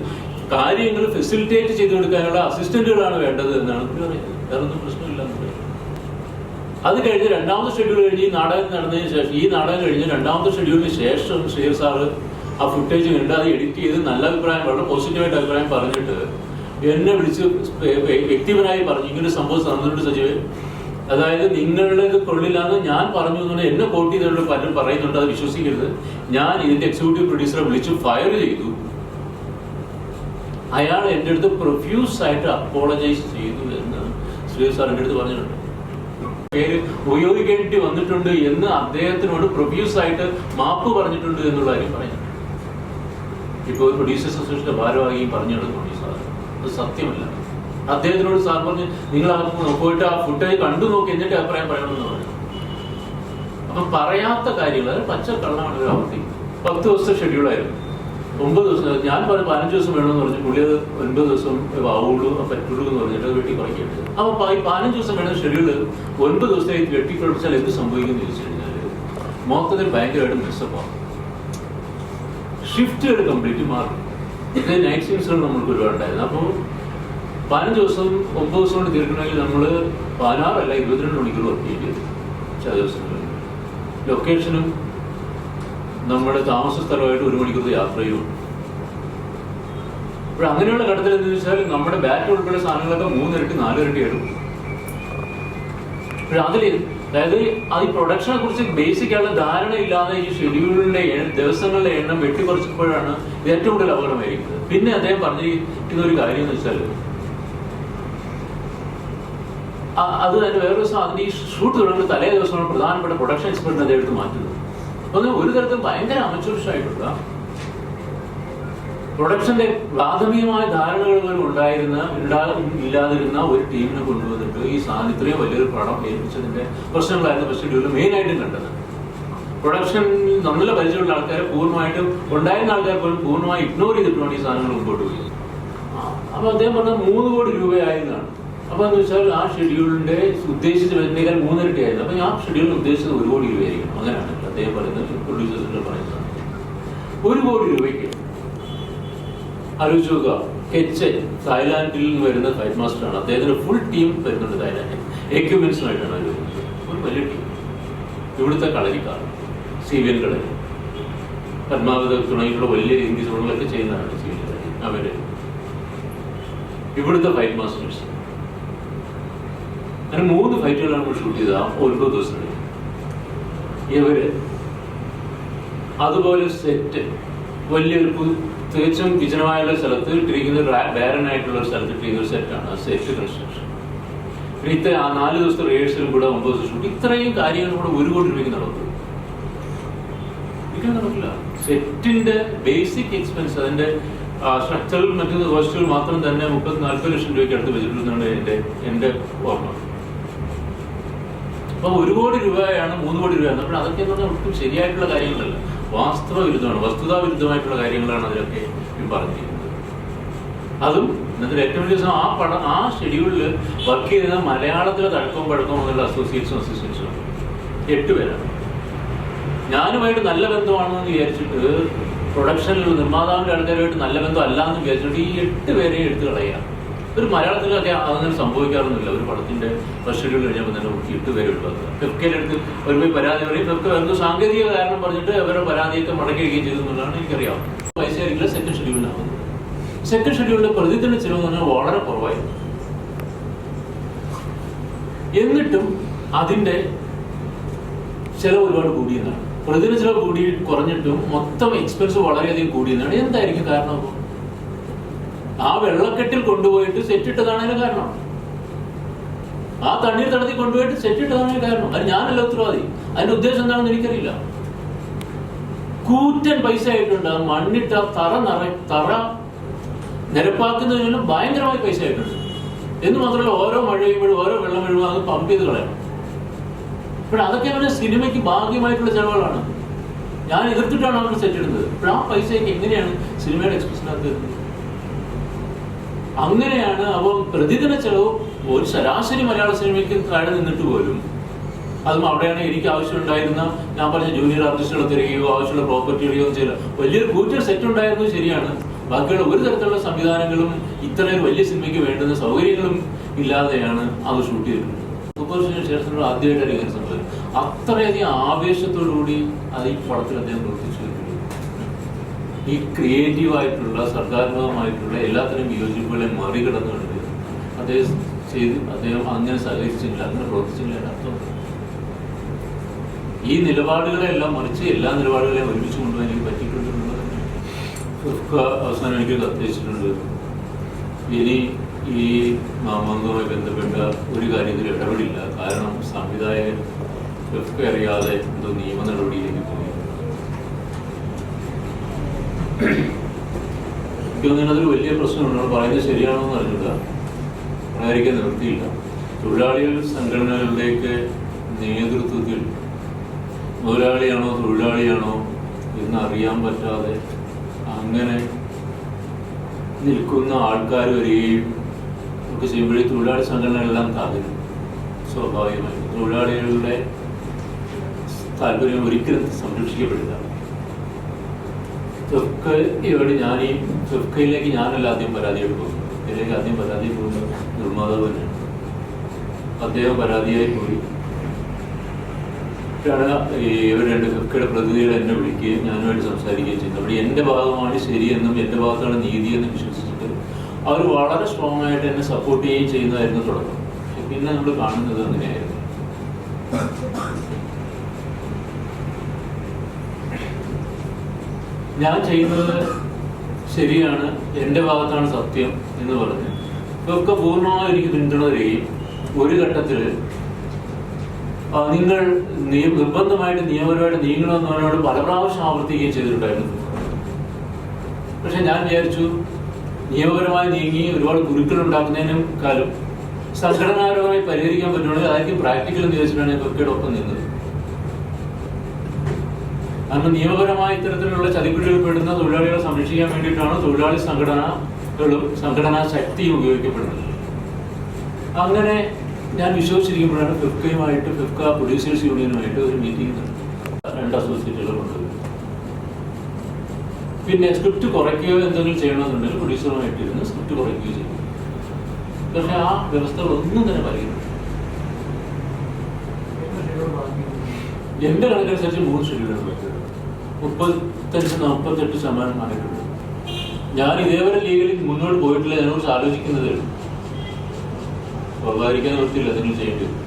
കാര്യങ്ങൾ ഫെസിലിറ്റേറ്റ് ചെയ്ത് കൊടുക്കാനുള്ള അസിസ്റ്റന്റുകളാണ് വേണ്ടത് എന്നാണ് പുള്ളി പറയുന്നത്. വേറൊന്നും പ്രശ്നമില്ല എന്ന് പറയുന്നത്. അത് കഴിഞ്ഞ് 2ാമത്തെ ഷെഡ്യൂൾ കഴിഞ്ഞ് ഈ നാടകം നടന്നതിന് ശേഷം, ഈ നാടകം കഴിഞ്ഞ് 2ാമത്തെ ഷെഡ്യൂളിന് ശേഷം ശ്രീർ സാറ് ആ ഫുട്ടേജ് കണ്ട് അത് എഡിറ്റ് ചെയ്ത് നല്ല അഭിപ്രായം, വളരെ പോസിറ്റീവായിട്ട് അഭിപ്രായം പറഞ്ഞിട്ട് എന്നെ വിളിച്ച് വ്യക്തിപരമായി പറഞ്ഞു, ഇങ്ങനെ സംഭവം നടന്നിട്ട് സജീവ് അതായത് നിങ്ങളുടെ കൊള്ളില്ലാന്ന് ഞാൻ പറഞ്ഞു എന്ന് എന്നെ കോട്ട് ചെയ്തുകൊണ്ട് പലരും പറയുന്നുണ്ട്, അത് വിശ്വസിക്കരുത്. ഞാൻ ഇതിന്റെ എക്സിക്യൂട്ടീവ് പ്രൊഡ്യൂസറെ വിളിച്ച് ഫയർ ചെയ്തു. അയാൾ എൻ്റെ അടുത്ത് പ്രൊഫ്യൂസ് ആയിട്ട് അപ്പോളജൈസ് ചെയ്തു എന്ന് ശ്രീധർ സാർ എൻ്റെ അടുത്ത് പറഞ്ഞിട്ടുണ്ട്. പേര് ഉപയോഗിക്കേണ്ടി വന്നിട്ടുണ്ട് എന്ന് അദ്ദേഹത്തിനോട് പ്രൊഫ്യൂസ് ആയിട്ട് മാപ്പ് പറഞ്ഞിട്ടുണ്ട് എന്നുള്ള കാര്യം പറയുന്നു. ഇപ്പോൾ പ്രൊഡ്യൂസേഴ്സ് അസോസിയേഷന്റെ ഭാരവാഹിയും പറഞ്ഞു നടക്കുന്നു സാർ, അത് സത്യമല്ല. അദ്ദേഹത്തിനോട് സാർ പറഞ്ഞ് നിങ്ങൾ പോയിട്ട് ആ ഫുട്ടേജ് കണ്ടു നോക്കി എന്നിട്ട് അഭിപ്രായം പറയണമെന്ന് പറഞ്ഞു. അപ്പൊ പറയാത്ത കാര്യങ്ങൾ പച്ചക്കള്ളമാണ് ഒരു ആവർത്തിക്കുന്നത്. 10 ദിവസത്തെ ഷെഡ്യൂളായിരുന്നു. 9 ദിവസം ഞാൻ പറഞ്ഞു 15 ദിവസം വേണമെന്ന് പറഞ്ഞു. പുള്ളി 9 ദിവസം ആവുള്ളൂ പറ്റുള്ളൂ എന്ന് പറഞ്ഞിട്ട് വെട്ടി കുറയ്ക്കേണ്ടത്. അപ്പൊ ഈ 15 ദിവസം വേണ്ട ഷെഡ്യൂള് 9 ദിവസത്തേക്ക് വെട്ടിക്കുറച്ചാൽ എന്ത് സംഭവിക്കും എന്ന് ചോദിച്ചു കഴിഞ്ഞാൽ മൊത്തത്തിൽ ഭയങ്കരമായിട്ട് മിസ്സപ്പാകും. ഷിഫ്റ്റുകൾ കംപ്ലീറ്റ് മാറും. ഇത് നൈറ്റ് ഷിഫ്റ്റ്സുകൾ നമ്മൾക്ക് ഒരുപാടുണ്ടായിരുന്നു. അപ്പോൾ 15 ദിവസം 9 ദിവസം കൊണ്ട് തീർക്കണമെങ്കിൽ നമ്മൾ 16 അല്ല 22 മണിക്കൂർ വർക്ക് ചെയ്യേണ്ടി വരും ചില ദിവസങ്ങളിൽ. ലൊക്കേഷനും നമ്മുടെ താമസ സ്ഥലമായിട്ട് 1 മണിക്കൂർ യാത്ര ചെയ്യും. അപ്പോൾ അങ്ങനെയുള്ള ഘട്ടത്തിൽ എന്ന് വെച്ചാൽ നമ്മുടെ ബാറ്റ് ഉൾപ്പെടെ സാധനങ്ങളൊക്കെ 3 ഇരട്ടി 4 ഇരട്ടി ആയിരുന്നു. അപ്പോൾ അതിൽ അതായത് ഈ പ്രൊഡക്ഷനെ കുറിച്ച് ബേസിക് ആയുള്ള ധാരണ ഇല്ലാതെ ഈ ഷെഡ്യൂളിന്റെ ദിവസങ്ങളുടെ എണ്ണം വെട്ടിക്കുറച്ചപ്പോഴാണ് ഇത് ഏറ്റവും കൂടുതൽ അപകടമായിരിക്കുന്നത്. പിന്നെ അദ്ദേഹം പറഞ്ഞിരിക്കുന്ന ഒരു കാര്യം എന്ന് വെച്ചാൽ അത് തന്നെ വേറെ ദിവസം അതിന്റെ ഈ ഷൂട്ട് തുടങ്ങുന്ന തലേ ദിവസമാണ് പ്രധാനപ്പെട്ട പ്രൊഡക്ഷൻ എക്സ്പെർട്ടിനെ അദ്ദേഹം എടുത്ത് മാറ്റുന്നത്. അപ്പോൾ ഒരു തരത്തിൽ ഭയങ്കര അമച്വറിഷായിട്ടുള്ള പ്രൊഡക്ഷന്റെ പ്രാഥമികമായ ധാരണകൾ പോലും ഇല്ലാതിരുന്ന ഒരു ടീമിനെ കൊണ്ടുവന്നിട്ട് ഈ സാധനം ഇത്രയും വലിയൊരു പടം ഏൽപ്പിച്ചതിന്റെ പ്രശ്നങ്ങളായിരുന്നു ഫസ്റ്റ് ഷെഡ്യൂളിൽ മെയിനായിട്ടും കണ്ടത്. പ്രൊഡക്ഷൻ നല്ല പരിചയമുള്ള ആൾക്കാരെ പൂർണ്ണമായിട്ടും ഉണ്ടായിരുന്ന ആൾക്കാർ പോലും പൂർണ്ണമായി ഇഗ്നോർ ചെയ്തിട്ടാണ് ഈ സാധനങ്ങൾ മുമ്പോട്ട് പോയത്. അപ്പൊ അദ്ദേഹം പറഞ്ഞത് 3 കോടി രൂപയായിരുന്നാണ്. അപ്പൊ എന്ന് വെച്ചാൽ ആ ഷെഡ്യൂളിന്റെ ഉദ്ദേശിച്ച വരുന്നേക്കാൾ 3 ഇരട്ടിയായിരുന്നു. അപ്പൊ ആ ഷെഡ്യൂളിന് ഉദ്ദേശിച്ചത് 1 കോടി രൂപയായിരിക്കും. അങ്ങനെയാണ് അദ്ദേഹം പറയുന്നത്, പ്രൊഡ്യൂസേഴ്സിന്റെ പറയുന്നത്. 1 കോടി രൂപയ്ക്ക് ആലോചിച്ച് നോക്കുക. കെച്ച് തായ്ലാൻഡിൽ നിന്ന് വരുന്ന ഫൈറ്റ് മാസ്റ്ററാണ്. അദ്ദേഹത്തിന് ഫുൾ ടീം വരുന്നുണ്ട് തായ്ലാൻഡിൽ. എക്യുപ്മെന്റ്സുമായിട്ടാണ് അവർ വരുന്നത്. ഒരു വലിയ ടീം. ഇവിടുത്തെ കളരിക്കാർ, സിവിയൻ കളരി, പത്മാവത തുടങ്ങിയിട്ടുള്ള വലിയ ഹിന്ദി സോണുകളൊക്കെ ചെയ്യുന്നതാണ് സിവിയൻ കളരി. അവര് ഇവിടുത്തെ ഫൈറ്റ് മാസ്റ്റേഴ്സ്. അങ്ങനെ 3 ഫൈറ്റുകളാണ് നമ്മൾ ഷൂട്ട് ചെയ്തത് 9 ദിവസങ്ങളിൽ. ഇവര് അതുപോലെ സെറ്റ് വലിയൊരു തികച്ചും വിജനമായുള്ള സ്ഥലത്ത് ഇട്ടിരിക്കുന്ന ബാരനായിട്ടുള്ള ഒരു സ്ഥലത്ത് ഇട്ടിരിക്കുന്ന ഒരു സെറ്റാണ് സെറ്റ് കൺസ്ട്രക്ഷൻ. പിന്നെ 4 ദിവസത്തെ റിഹേഴ്സലും കൂടെ 9 ദിവസം ഷൂട്ട്. ഇത്രയും കാര്യങ്ങൾ കൂടെ 1 കോടി രൂപയ്ക്ക് നടക്കും. ഒരിക്കലും നടക്കില്ല. സെറ്റിന്റെ ബേസിക് എക്സ്പെൻസ്, അതിന്റെ സ്ട്രക്ചറൽ മറ്റു കോസ്റ്റുകൾ മാത്രം തന്നെ 30-40 ലക്ഷം രൂപയ്ക്ക് അടുത്ത് വെച്ചിട്ടുണ്ടെന്നാണ് എന്റെ ഓർമ്മ. അപ്പൊ 1 കോടി രൂപയാണ് 3 കോടി രൂപയാണ്. അപ്പോൾ അതൊക്കെ എന്ന് പറഞ്ഞാൽ ഒട്ടും ശരിയായിട്ടുള്ള കാര്യങ്ങളല്ല, വാസ്തവ വിരുദ്ധമാണ്, വസ്തുതാവിരുദ്ധമായിട്ടുള്ള കാര്യങ്ങളാണ് അതിലൊക്കെ പറഞ്ഞിരിക്കുന്നത്. അതും ഇന്നത്തെ ഏറ്റവും വലിയ ആ ഷെഡ്യൂളിൽ വർക്ക് ചെയ്ത മലയാളത്തിലെ തഴക്കവും പഴക്കവും എന്നുള്ള അസോസിയേറ്റ്സും അസിസ്റ്റൻസും 8 പേരാണ്. ഞാനുമായിട്ട് നല്ല ബന്ധമാണെന്ന് വിചാരിച്ചിട്ട് പ്രൊഡക്ഷനിൽ നിർമ്മാതാവിന്റെ ആൾക്കാരുമായിട്ട് നല്ല ബന്ധം അല്ല എന്ന് വിചാരിച്ചിട്ട് ഈ 8 പേരെയും എടുത്തു കളയുക. ഒരു മലയാളത്തിലൊക്കെ അങ്ങനെ സംഭവിക്കാറൊന്നുമില്ല. ഒരു പടത്തിന്റെ ഫസ്റ്റ് ഷെഡ്യൂൾ കഴിഞ്ഞപ്പോൾ തന്നെ 8 പേര് ഒഴിവാക്കുക. ഫെഫ്കയുടെ അടുത്ത് ഒരു പോയി പരാതി പറയും. ഫെഫ്ക എന്തോ സാങ്കേതിക കാരണം പറഞ്ഞിട്ട് അവരുടെ പരാതിയൊക്കെ മടക്കി വയ്ക്കുകയും ചെയ്തു എന്നുള്ളതാണ് എനിക്കറിയാം. പൈസ ആയിരിക്കില്ല സെക്കൻഡ് ഷെഡ്യൂളിനാവുന്നത്. സെക്കൻഡ് ഷെഡ്യൂളിന്റെ പ്രതിദിന ചിലവ് എന്ന് പറഞ്ഞാൽ വളരെ കുറവായിരുന്നു. എന്നിട്ടും അതിന്റെ ചിലവ് ഒരുപാട് കൂടിയെന്നാണ്. പ്രതിദിന ചിലവ് കുറഞ്ഞിട്ടും മൊത്തം എക്സ്പെൻസ് വളരെയധികം കൂടിയെന്നാണ്. എന്തായിരിക്കും കാരണം? ആ വെള്ളക്കെട്ടിൽ കൊണ്ടുപോയിട്ട് സെറ്റിട്ടതാണ് അതിന് കാരണം. ആ തണ്ണീർ തടത്തി കൊണ്ടുപോയിട്ട് സെറ്റിട്ടതാണ് അതിന് കാരണം. അത് ഞാനല്ല ഉത്തരവാദി. അതിന്റെ ഉദ്ദേശം എന്താണെന്ന് എനിക്കറിയില്ല. കൂറ്റൻ പൈസ ആയിട്ടുണ്ട്. മണ്ണിട്ട തറ നിരപ്പാക്കുന്നതിനും ഭയങ്കരമായ പൈസ ആയിട്ടുണ്ട്. എന്ന് മാത്രമല്ല ഓരോ മഴ വീഴുമ്പോഴും ഓരോ വെള്ളം വീഴുമ്പോൾ അത് പമ്പ് ചെയ്ത് കളയണം. ഇപ്പോൾ അതൊക്കെ അവരുടെ സിനിമയ്ക്ക് ഭാഗ്യമായിട്ടുള്ള ചെലവുകളാണ്. ഞാൻ എതിർത്തിട്ടാണ് അവർ സെറ്റ് ഇടുന്നത്. ഇപ്പോൾ ആ പൈസയ്ക്ക് എങ്ങനെയാണ് സിനിമയുടെ എക്സ്പ്രഷനകത്ത് വരുന്നത്? അങ്ങനെയാണ്. അപ്പോൾ പ്രതിദിന ചെലവ് ഒരു ശരാശരി മലയാള സിനിമയ്ക്ക് താഴെ നിന്നിട്ട് പോലും, അതും അവിടെയാണ് എനിക്ക് ആവശ്യമുണ്ടായിരുന്ന ഞാൻ പറഞ്ഞ ജൂനിയർ ആർട്ടിസ്റ്റുകളെ തിരികെയോ ആവശ്യമുള്ള പ്രോപ്പർട്ടികളെയോ ചെയ്യില്ല. വലിയൊരു കൂറ്റൻ സെറ്റ് ഉണ്ടായിരുന്നു, ശരിയാണ്. ബാക്കിയുള്ള ഒരു തരത്തിലുള്ള സംവിധാനങ്ങളും ഇത്രയും വലിയ സിനിമയ്ക്ക് വേണ്ടുന്ന സൗകര്യങ്ങളും ഇല്ലാതെയാണ് അത് ഷൂട്ട് ചെയ്തിട്ടുള്ളത്. സൂപ്പർവിഷന് ശേഷം ആദ്യമായിട്ടാണ് ഇങ്ങനെ സംഭവം. അത്രയധികം ആവേശത്തോടുകൂടി അത് ഈ പടത്തിൽ അദ്ദേഹം പ്രവർത്തിച്ചു. ഈ ക്രിയേറ്റീവായിട്ടുള്ള സർഗാത്മകമായിട്ടുള്ള എല്ലാത്തരം വിയോജിപ്പുകളെ മറികടന്നുകൊണ്ട് അദ്ദേഹം അദ്ദേഹം അങ്ങനെ സഹകരിച്ചില്ല, അങ്ങനെ പ്രവർത്തിച്ചില്ല അർത്ഥം. ഈ നിലപാടുകളെല്ലാം മറിച്ച് എല്ലാ നിലപാടുകളെയും ഒരുമിച്ച് കൊണ്ടുപോകാൻ എനിക്ക് പറ്റിയിട്ടുണ്ടെന്നുള്ളത് അവസാനം എനിക്ക് കത്തയച്ചിട്ടുണ്ട്. ഇനി ഈ മാമാങ്കവുമായി ബന്ധപ്പെട്ട ഒരു കാര്യത്തിൽ ഇടപെടില്ല, കാരണം സംവിധായകൻ ഫിഫ്ക അറിയാതെ എന്തോ നിയമ നടപടിയിലേക്ക് പോയി. എനിക്കൊന്നിനതൊരു വലിയ പ്രശ്നമുണ്ട്. നമ്മൾ പറയുന്നത് ശരിയാണോ എന്ന് അറിഞ്ഞില്ല, പറയാതിരിക്കാൻ നിവൃത്തിയില്ല. തൊഴിലാളികൾ സംഘടനകളുടെയൊക്കെ നേതൃത്വത്തിൽ മുതലാളിയാണോ തൊഴിലാളിയാണോ എന്നറിയാൻ പറ്റാതെ അങ്ങനെ നിൽക്കുന്ന ആൾക്കാർ വരികയും ഒക്കെ ചെയ്യുമ്പോഴേ തൊഴിലാളി സംഘടനകളെല്ലാം തകരും. സ്വാഭാവികമായി തൊഴിലാളികളുടെ താല്പര്യം ഒരിക്കലും സംരക്ഷിക്കപ്പെടില്ല. ഫിഫ്കയോട് ഫിഫ്കയിലേക്ക് ഞാനല്ല ആദ്യം പരാതിയായിട്ട് പോകുന്നത്. ഇതിലേക്ക് ആദ്യം പരാതി പോകുന്നത് നിർമ്മാതാവ് തന്നെയാണ്. അദ്ദേഹം പരാതിയായി പോയി ഇവർ രണ്ട് ഫിഫ്കയുടെ പ്രതിനിധികളെ എന്നെ വിളിക്കുകയും ഞാനുമായിട്ട് സംസാരിക്കുകയും ചെയ്യുന്നു. അവിടെ എൻ്റെ ഭാഗമാണ് ശരിയെന്നും എൻ്റെ ഭാഗത്താണ് നീതിയെന്നും വിശ്വസിച്ചിട്ട് അവർ വളരെ സ്ട്രോങ് ആയിട്ട് എന്നെ സപ്പോർട്ട് ചെയ്യുകയും ചെയ്യുന്നതായിരുന്നു തുടക്കം. പിന്നെ നമ്മൾ കാണുന്നത് അങ്ങനെയായിരുന്നു. ഞാൻ ചെയ്യുന്നത് ശരിയാണ്, എൻ്റെ ഭാഗത്താണ് സത്യം എന്ന് പറഞ്ഞ് ഇതൊക്കെ പൂർണ്ണമായി എനിക്ക് പിന്തുണ തരികയും ഒരു ഘട്ടത്തിൽ നിങ്ങൾ നിർബന്ധമായിട്ട് നിയമപരമായിട്ട് നീങ്ങണമെന്ന് അവനോട് പല പ്രാവശ്യം ആവർത്തിക്കുകയും ചെയ്തിട്ടുണ്ടായിരുന്നു. പക്ഷെ ഞാൻ വിചാരിച്ചു നിയമപരമായി നീങ്ങി ഒരുപാട് ഗുരുക്കളുണ്ടാക്കുന്നതിനും കാലം സംഘടനാപരമായി പരിഹരിക്കാൻ പറ്റുകയാണെങ്കിൽ അതായിരിക്കും പ്രാക്ടിക്കൽ എന്ന് വിചാരിച്ചിട്ടാണ് ഫിഫ്കയുടെ ഒപ്പം നിന്നത്. കാരണം നിയമപരമായ ഇത്തരത്തിലുള്ള ചതിക്കുഴികൾ പെടുന്ന തൊഴിലാളികളെ സംരക്ഷിക്കാൻ വേണ്ടിയിട്ടാണ് തൊഴിലാളി സംഘടനാ ശക്തിയും ഉപയോഗിക്കപ്പെടുന്നത്. അങ്ങനെ ഞാൻ വിശ്വസിച്ചിരിക്കുമ്പോഴാണ് ഫിഫ്ക പ്രൊഡ്യൂസേഴ്സ് യൂണിയനുമായിട്ട് ഒരു മീറ്റിംഗ് രണ്ട് അസോസിയേറ്റുകൾ കൊണ്ടുവരും. പിന്നെ സ്ക്രിപ്റ്റ് കുറയ്ക്കുകയോ എന്തെങ്കിലും ചെയ്യണമെന്നുണ്ടെങ്കിൽ പ്രൊഡ്യൂസറുമായിട്ടിരുന്ന് സ്ക്രിപ്റ്റ് കുറയ്ക്കുകയോ ചെയ്യും. പക്ഷെ ആ വ്യവസ്ഥകളൊന്നും തന്നെ പറയുന്നു. എന്റെ കണക്കനുസരിച്ച് 3 ഷെഡ്യൂളാണ് പറ്റുന്നത്. 35-48% ആയിട്ടുണ്ട്. ഞാൻ ഇതേവരെ ലീഗലിൽ മുന്നോട്ട് പോയിട്ടില്ല. അതിനെക്കുറിച്ച് ആലോചിക്കുന്നതേ ഉള്ളൂ. സ്വകാരിക്കാൻ നിർത്തിയില്ല, എന്തെങ്കിലും ചെയ്യേണ്ടി വരും.